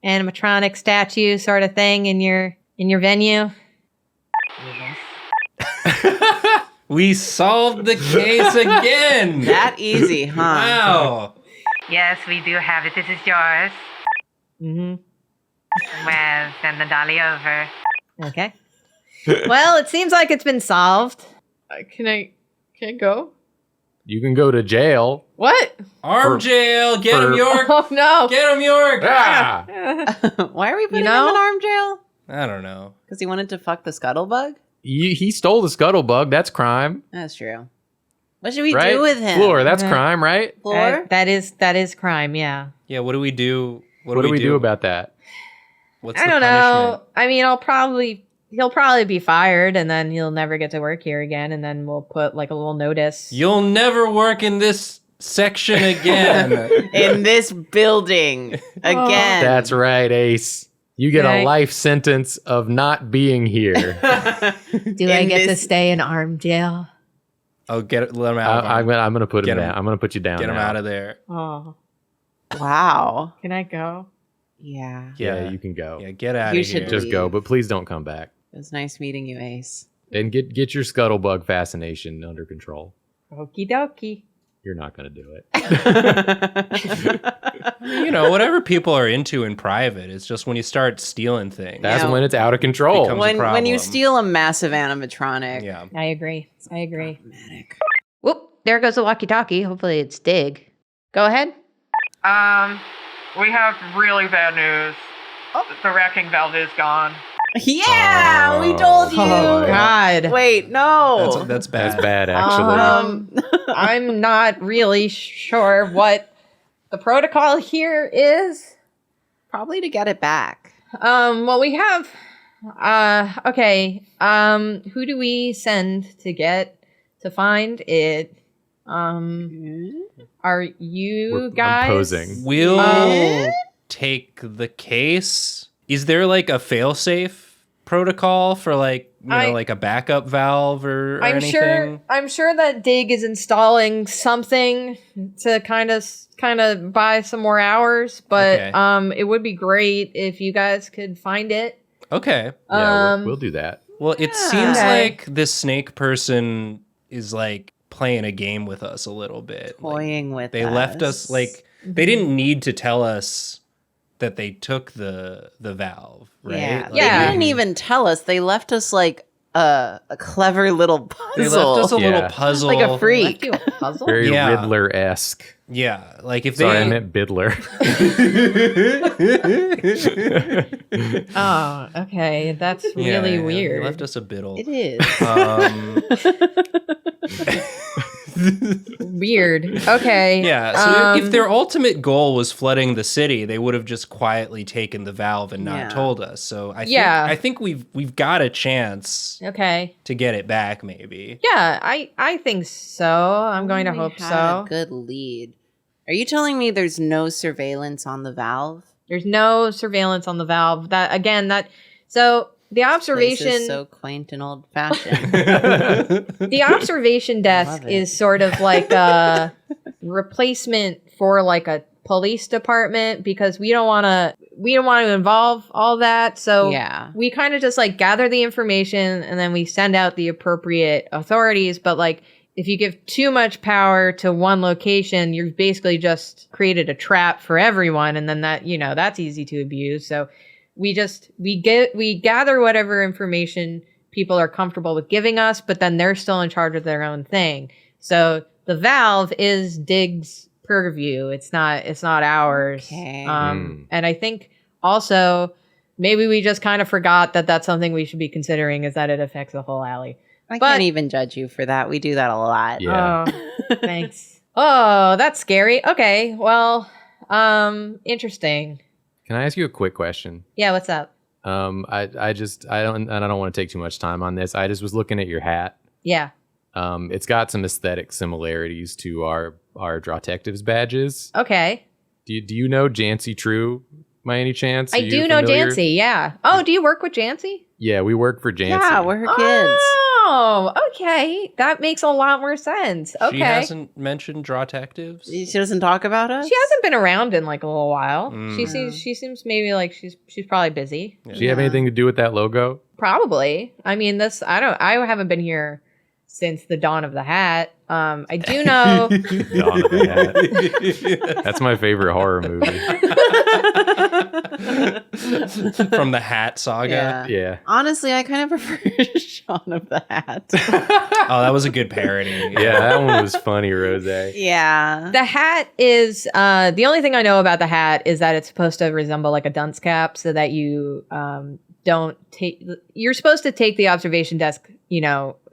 animatronic statue sort of thing in your venue? Yes. We solved the case again. That easy, huh? Wow. Yes, we do have it. This is yours. Mm-hmm. Well, send the dolly over. Okay. Well, it seems like it's been solved. Can I go? You can go to jail. What? Arm jail. Get him, York. Oh no! Get him, York. Ah! Why are we putting him in arm jail? I don't know. Because he wanted to fuck the scuttlebug? He stole the scuttlebug. That's crime. That's true. What should we right? do with him? Floor, that's crime, right? Floor? That is crime. Yeah. Yeah, what do we do? What do we do about that? What's I the don't punishment? know. I mean, he'll probably be fired, and then he'll never get to work here again. And then we'll put like a little notice. You'll never work in this section again. In this building. Again. That's right, Ace. You get Right. a life sentence of not being here. Do I get to stay in arm jail? Oh, let him out. I'm gonna put him Get him. down. I'm gonna put you down. Get him now. out of there. Oh, Wow. can I go? Yeah. Yeah, you can go. Yeah, get out You of here. should Just go, leave. but please don't come back. It was nice meeting you, Ace. And get your scuttlebug fascination under control. Okie dokie. You're not gonna do it. You know, whatever people are into in private, it's just when you start stealing things. That's Yeah. when it's out of control. Becomes a When you problem. steal a massive animatronic. Yeah. I agree. Problematic. Whoop! There goes the walkie-talkie. Hopefully it's Dig. Go ahead. We have really bad news. The racking valve is gone. Yeah, we told you. Oh God. Wait, no. That's bad. That's bad, actually. I'm not really sure what the protocol here is. Probably to get it back. Well, we have. Okay. Who do we send to find it? Are you I'm guys posing. We'll take the case. Is there like a failsafe protocol for like like a backup valve or anything? I'm sure that Dig is installing something to kind of buy some more hours, but Okay. it would be great if you guys could find it. Okay. Yeah, we'll do that. Well, it seems Okay. like this snake person is like playing a game with us a little bit. Toying with They left us like they didn't need to tell us that they took the valve, right? Yeah. Like, They didn't even tell us. They left us like a clever little puzzle. They left us a little Yeah. puzzle. Like a freak. Left you a puzzle? Very Yeah. Riddler-esque. Yeah, like if Sorry, I they meant Biddler. Oh, okay. That's Yeah, really yeah, weird. They left us a biddle. It is. Weird. Okay. Yeah, so if their ultimate goal was flooding the city, they would have just quietly taken the valve and not Yeah. told us. So I think we've got a chance Okay. to get it back, maybe. Yeah, I think so. I'm going to We hope had so. A good lead. Are you telling me there's no surveillance on the valve? There's no surveillance on the valve. So the Place observation is so quaint and old fashioned. the observation desk Love it. is sort of like a replacement for like a police department because we don't want to involve all that. So Yeah. we kind of just like gather the information and then we send out the appropriate authorities. But like if you give too much power to one location, you've basically just created a trap for everyone. And then that's easy to abuse. So we gather whatever information people are comfortable with giving us, but then they're still in charge of their own thing. So the valve is Dig's purview. It's not ours. Okay. And I think also maybe we just kind of forgot that that's something we should be considering, is that it affects the whole alley. I can't even judge you for that. We do that a lot. Yeah. Oh, thanks. Oh, that's scary. Okay. Well, interesting. Can I ask you a quick question? Yeah, what's up? I don't want to take too much time on this. I just was looking at your hat. Yeah. It's got some aesthetic similarities to our Drawtectives badges. Okay. Do you know Jancy True by any chance? I do know Jancy, yeah. Oh, do you work with Jancy? Yeah, we work for Jancy. Yeah, we're her kids. Oh, okay. That makes a lot more sense. Okay. She hasn't mentioned Drawtectives? She doesn't talk about us? She hasn't been around in like a little while. Mm. She seems maybe like she's probably busy. Does she have anything to do with that logo? Probably. I mean, I haven't been here since the dawn of the hat. I do know. Dawn of the Hat. That's my favorite horror movie. From the Hat saga? Yeah. Honestly, I kind of prefer Shaun of the Hat. Oh, that was a good parody. Yeah, that one was funny, Rose. Yeah. The hat is the only thing I know about the hat is that it's supposed to resemble like a dunce cap, so that you you're supposed to take the observation desk,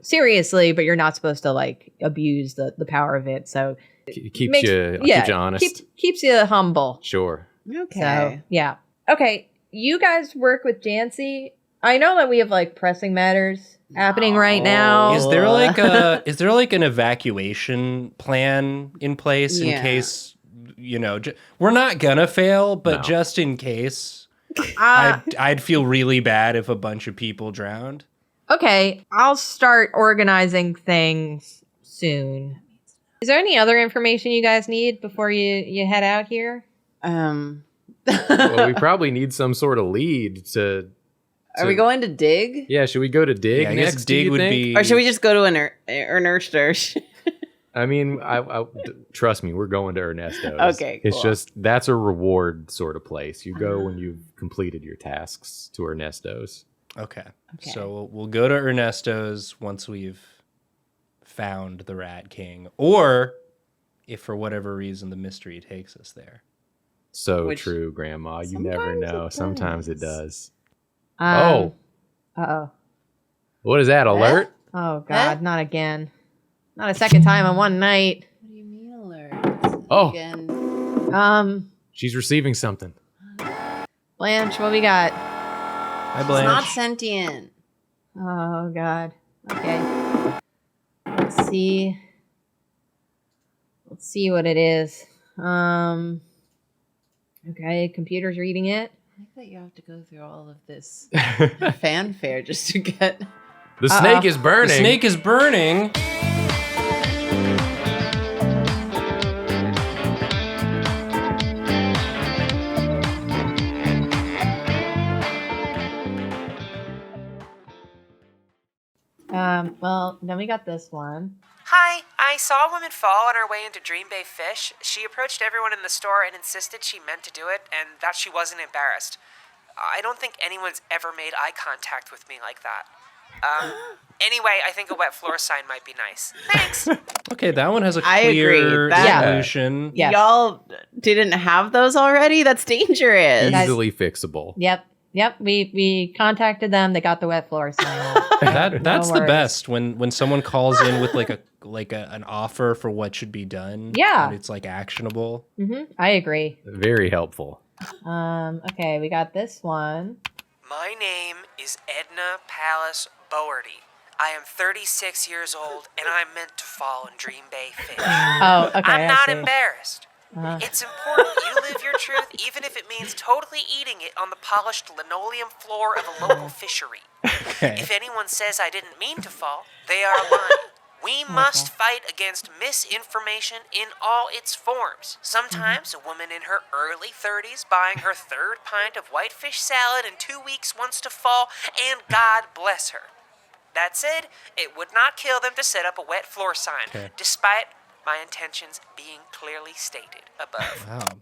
seriously, but you're not supposed to like abuse the power of it. So It keeps you honest. Keeps you humble. Sure. Okay. So, yeah. Okay. You guys work with Jancy. I know that we have like pressing matters happening right now. Is there like an evacuation plan in place in case, we're not gonna fail, but just in case, I'd feel really bad if a bunch of people drowned. Okay, I'll start organizing things soon. Is there any other information you guys need before you head out here? Well, we probably need some sort of lead to. Are we going to Dig? Yeah, should we go to Dig I guess next? Dig would be. Or should we just go to Ernesto's? I mean, trust me, we're going to Ernesto's. Okay, It's cool. just, that's a reward sort of place. You go when you've completed your tasks to Ernesto's. Okay. So we'll go to Ernesto's once we've found the Rat King, or if for whatever reason the mystery takes us there. So true, Grandma. You never know. Sometimes it does. Uh-oh. What is that, alert? Oh, God, not again. Not a second time in one night. What do you mean alert? Oh. Again. She's receiving something. Blanche, what we got? Hi, It's Blanche. not sentient. Oh, God. Okay. Let's see. Let's see what it is. Okay, computer's reading it. I like that you have to go through all of this fanfare just to get... The snake is burning. The snake is burning. Well, then we got this one. Hi, I saw a woman fall on her way into Dream Bay Fish. She approached everyone in the store and insisted she meant to do it and that she wasn't embarrassed. I don't think anyone's ever made eye contact with me like that. Anyway, I think a wet floor sign might be nice. Thanks. Okay, that one has a I agree. clear solution. Yes. Y'all didn't have those already? That's dangerous. Easily fixable. Yep. We contacted them. They got the wet floor sign. That's No the worries. best when someone calls in with an offer for what should be done. Yeah. And it's like actionable. I agree. Very helpful. Okay, we got this one. My name is Edna Palace Bowerty. I am 36 years old and I'm meant to fall in Dream Bay Fish. Oh, okay. I'm I not see. embarrassed. It's important you live your truth even if it means totally eating it on the polished linoleum floor of a local fishery. Okay. If anyone says I didn't mean to fall, they are lying. We must fight against misinformation in all its forms. Sometimes a woman in her early 30s buying her third pint of whitefish salad in 2 weeks wants to fall, and God bless her. That said, it would not kill them to set up a wet floor sign, despite my intentions being clearly stated above. Wow.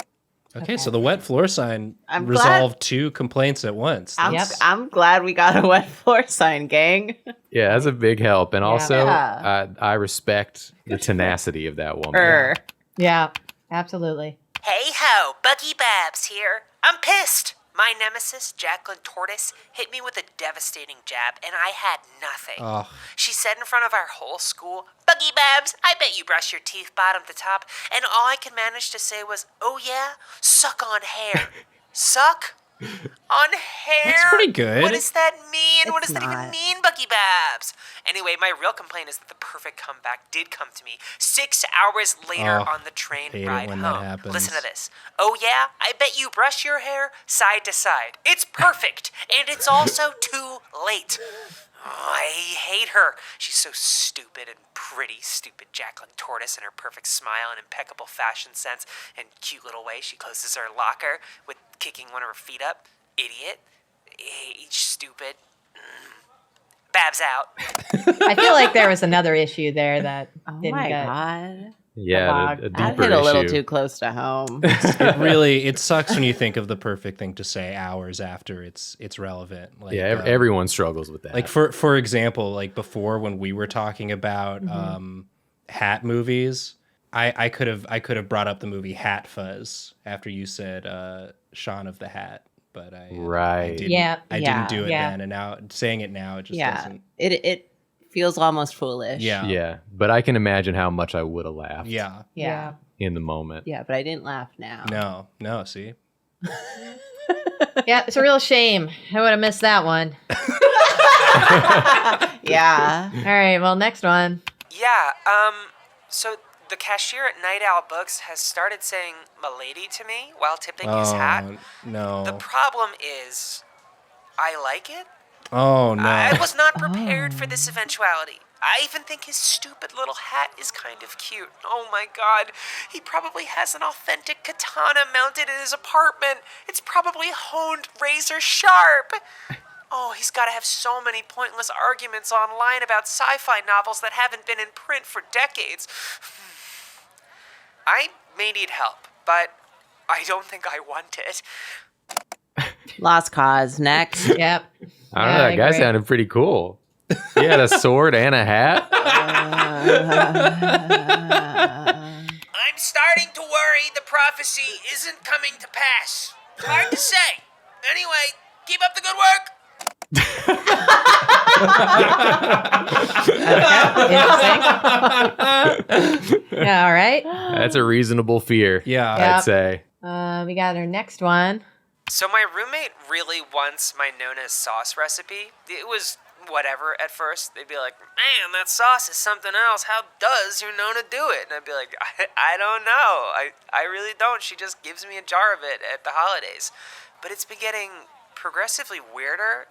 Okay, so the wet floor sign I'm resolved 2 complaints at once. I'm glad we got a wet floor sign, gang. Yeah, that's a big help. And also, Yeah. I respect the tenacity of that woman. Yeah, absolutely. Hey ho, Bucky Babs here. I'm pissed. My nemesis, Jacqueline Tortoise, hit me with a devastating jab, and I had nothing. Oh. She said in front of our whole school, Bucky Babs, I bet you brush your teeth bottom to top. And all I could manage to say was, oh yeah, suck on hair. Suck on hair? That's pretty good. What does that mean? What does that even mean, Bucky Babs? Anyway, my real complaint is that the perfect comeback did come to me 6 hours later on the train hate it ride when home. that happens. Listen to this. Oh yeah, I bet you brush your hair side to side. It's perfect, and it's also too late. Oh, I hate her. She's so stupid and pretty. Stupid Jacqueline Tortoise and her perfect smile and impeccable fashion sense and cute little way she closes her locker with kicking one of her feet up. Idiot. Stupid. Babs out. I feel like there was another issue there that Oh didn't my get. God. Yeah, a That deeper hit a little issue. too close to home. It sucks when you think of the perfect thing to say hours after it's relevant. Like, Yeah, everyone struggles with that. Like for example, like before when we were talking about hat movies, I could have brought up the movie Hat Fuzz after you said Shaun of the Hat, but I didn't do it then, and now saying it now it just doesn't. It feels almost foolish. Yeah, but I can imagine how much I would have laughed. Yeah. In the moment. Yeah, but I didn't laugh now. No, see? Yeah, it's a real shame. I would have missed that one. Yeah. All right, well, next one. Yeah, so the cashier at Night Owl Books has started saying "milady" to me while tipping his hat. No. The problem is, I like it. Oh, no. I was not prepared for this eventuality. I even think his stupid little hat is kind of cute. Oh my god, he probably has an authentic katana mounted in his apartment. It's probably honed razor sharp. Oh, he's got to have so many pointless arguments online about sci-fi novels that haven't been in print for decades. I may need help, but I don't think I want it. Lost cause. Next. Yep. I don't know, that guy sounded pretty cool. He had a sword and a hat. I'm starting to worry the prophecy isn't coming to pass. Hard to say. Anyway, keep up the good work. Yeah, all right. That's a reasonable fear. Yeah. I'd say. We got our next one. So my roommate really wants my Nona's sauce recipe. It was whatever at first. They'd be like, man, that sauce is something else. How does your Nona do it? And I'd be like, I don't know. I really don't. She just gives me a jar of it at the holidays. But it's been getting progressively weirder.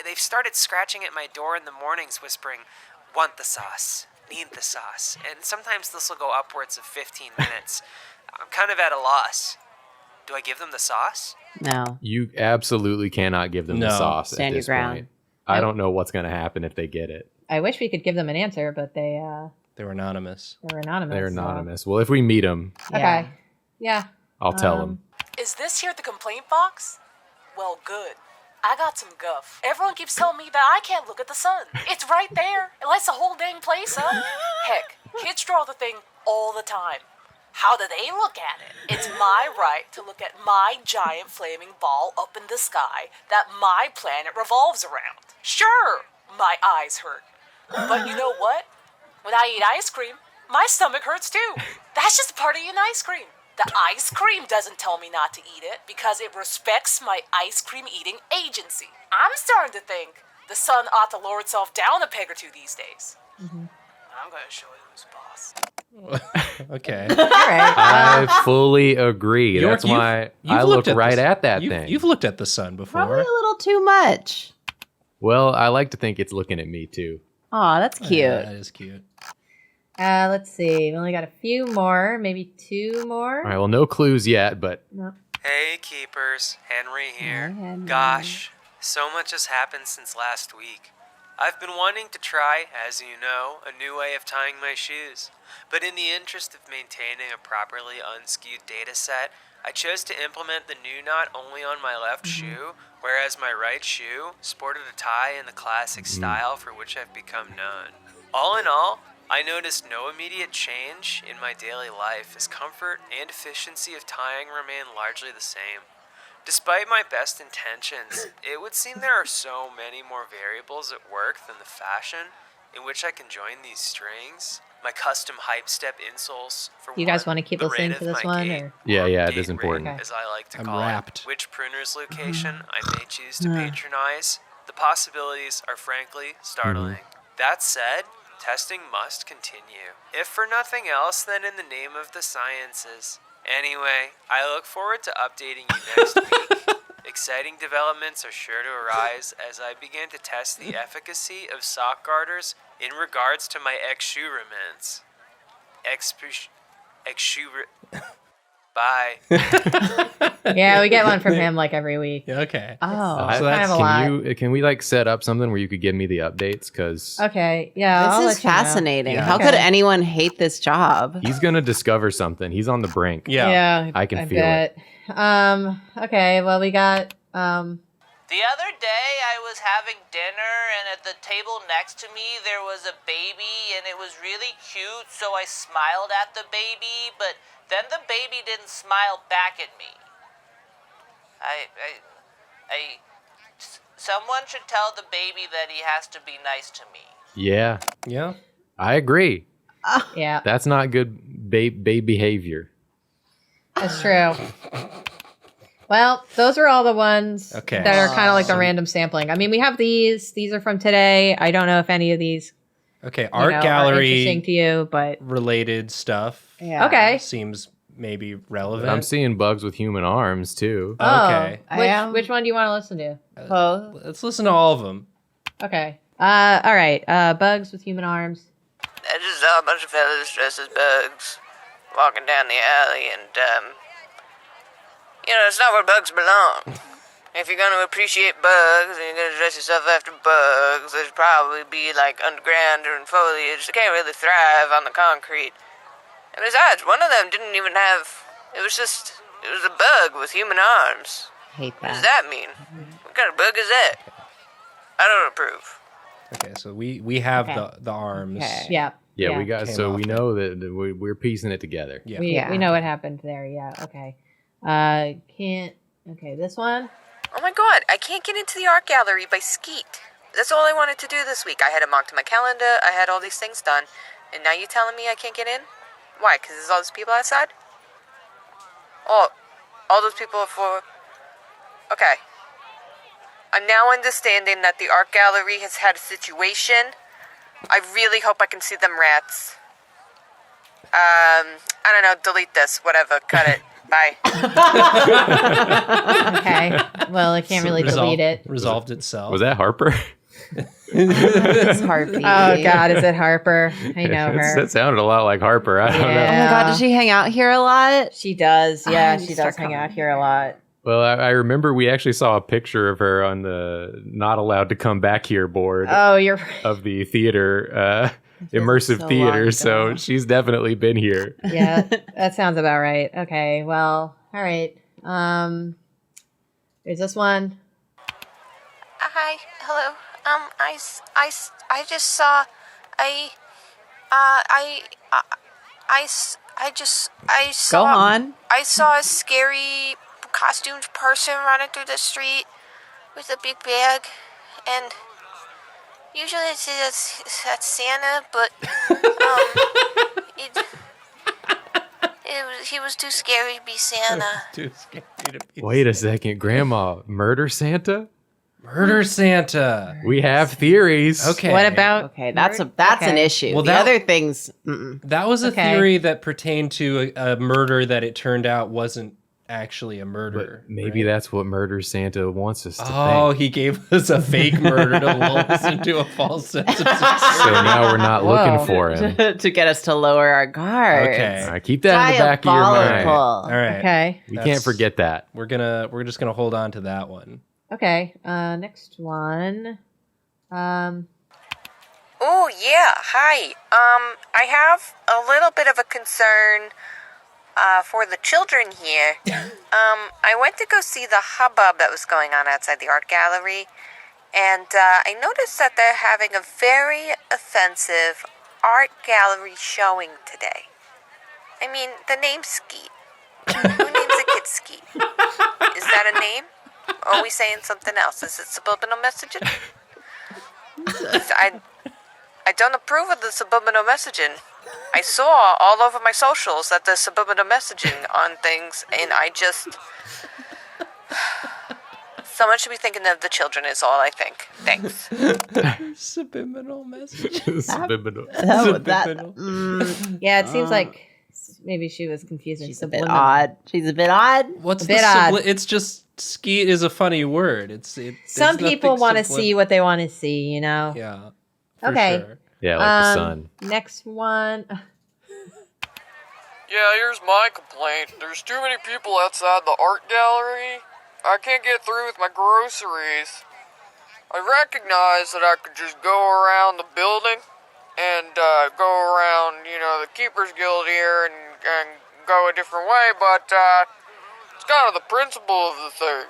They've started scratching at my door in the mornings whispering, want the sauce, need the sauce. And sometimes this will go upwards of 15 minutes. I'm kind of at a loss. Do I give them the sauce? No. You absolutely cannot give them the sauce Stand at your this ground. point. I don't know what's going to happen if they get it. I wish we could give them an answer, but they were anonymous. were anonymous. They're so- anonymous. Well, if we meet them, Okay. Yeah. I'll tell them. Is this here the complaint box? Well, good. I got some guff. Everyone keeps telling me that I can't look at the sun. It's right there. It lights the whole dang place up. Heck, kids draw the thing all the time. How do they look at it? It's my right to look at my giant flaming ball up in the sky that my planet revolves around. Sure, my eyes hurt. But you know what? When I eat ice cream, my stomach hurts too. That's just part of eating ice cream. The ice cream doesn't tell me not to eat it because it respects my ice cream eating agency. I'm starting to think the sun ought to lower itself down a peg or two these days. I'm going to show you who's boss. Okay. All right. I fully agree. York, That's why you've I looked look right the- at that you've- thing. You've looked at the sun before. Probably a little too much. Well, I like to think it's looking at me too. Aw, that's cute. Yeah, that is cute. Let's see. We only got a few more, maybe two more. All right, well, no clues yet, but No. Hey, keepers. Henry here. Hi, Henry. Gosh, so much has happened since last week. I've been wanting to try, as you know, a new way of tying my shoes. But in the interest of maintaining a properly unskewed data set, I chose to implement the new knot only on my left shoe, whereas my right shoe sported a tie in the classic style for which I've become known. All in all, I noticed no immediate change in my daily life as comfort and efficiency of tying remain largely the same. Despite my best intentions, it would seem there are so many more variables at work than the fashion in which I can join these strings. My custom hype step insoles for You guys want to keep the listening rate to of this my one? gait, Or? Yeah, it gait is important. rate, as I like to I'm call wrapped. it, which pruner's location I may choose to patronize. The possibilities are frankly startling. That said, testing must continue. If for nothing else, then in the name of the sciences. Anyway, I look forward to updating you next week. Exciting developments are sure to arise as I begin to test the efficacy of sock garters in regards to my exshoerements. Bye. Yeah, we get one from him like every week. Okay. Oh, So kind of a lot. Can we like set up something where you could give me the updates? Because Okay, yeah. I'll This let is you know. fascinating. Yeah. How could anyone hate this job? he's gonna discover something. He's on the brink. Yeah. I can feel bet. Okay, well, we got, The other day, I was having dinner, and at the table next to me, there was a baby, and it was really cute, so I smiled at the baby, but then the baby didn't smile back at me. Someone should tell the baby that he has to be nice to me. Yeah, Yeah. I agree. yeah, That's not good babe behavior. that's true. Well, those are all the ones Okay. that are kind of like the random sampling. I mean, we have these. These are from today. I don't know if any of these Okay. are interesting Art to you, but related stuff Yeah. okay. seems maybe relevant. I'm seeing bugs with human arms too. Okay. Which one do you want to listen to? Both. Let's listen to all of them. Okay. All right. Bugs with human arms. I just saw a bunch of fellas dressed as bugs walking down the alley, and, it's not where bugs belong. If you're gonna appreciate bugs and you're gonna dress yourself after bugs, there's probably be, like, underground or in foliage. They can't really thrive on the concrete. And besides, one of them didn't even have... It was a bug with human arms. Hate What does that. that mean? What kind of bug is that? I don't approve. Okay. So we have Okay. the arms. Okay. Yeah. Yeah, we got. Came So off we it. know that we're piecing it together. Yeah. We know what happened there. Yeah. Okay. Can't. Okay. This one. Oh my god, I can't get into the art gallery by Skeet. That's all I wanted to do this week. I had it marked in my calendar, I had all these things done, and now you're telling me I can't get in? Why, because there's all those people outside? Oh, all those people are for... Okay. I'm now understanding that the art gallery has had a situation. I really hope I can see them rats. I don't know, delete this, whatever, cut it. Bye. Okay. Well, I can't really delete it. Resolved itself. Was that Harper? It's Harpy. Oh God, is it Harper? I know her. That sounded a lot like Harper. I don't know. Oh my god, does she hang out here a lot? She does. Yeah, I need she to start does hang coming. out here a lot. Well, I remember we actually saw a picture of her on the not allowed to come back here board Oh, you're. of the theater, immersive so theater. long So ago. she's definitely been here. Yeah, that sounds about right. Okay. Well, all right. There's this one. Hi, hello. I just saw Go on. I saw a scary costumed person running through the street with a big bag, and usually that's Santa, but he was too scary to be Santa. Too scary to be Wait a second, Grandma, murder Santa? Murder Santa. We have theories. Okay. What about? Okay, that's an issue. Well, the that- other things, mm-mm. That was a Okay. theory that pertained to a murder that it turned out wasn't actually a murder. But maybe that's what murder Santa wants us to Oh, think. he gave us a fake murder to lull us into a false sense of security. So now we're not Whoa. looking for him. to get us to lower our guards. Okay. All right, keep that in the back of your mind. All right. Okay. We That's- can't forget that. We're just gonna hold on to that one. Okay. Next one. Oh, yeah, hi. I have a little bit of a concern for the children here. I went to go see the hubbub that was going on outside the art gallery, and I noticed that they're having a very offensive art gallery showing today. I mean, the name Skeet. Who names a kid Skeet? Is that a name? Or are we saying something else? Is it subliminal messaging? I don't approve of the subliminal messaging. I saw all over my socials that there's subliminal messaging on things, and I just... Someone should be thinking of the children is all I think. Thanks. Subliminal message. Subliminal. Yeah, it seems like maybe she was confusing. She's a bit odd. She's a bit odd. What's a bit odd. It's just skeet is a funny word. Some people want to see what they want to see, you know? Yeah. Okay. Sure. Yeah, like the sun. Next one. Yeah, here's my complaint. There's too many people outside the art gallery. I can't get through with my groceries. I recognize that I could just go around the building and go around, the Keepers Guild here and go a different way, but it's kind of the principle of the thing.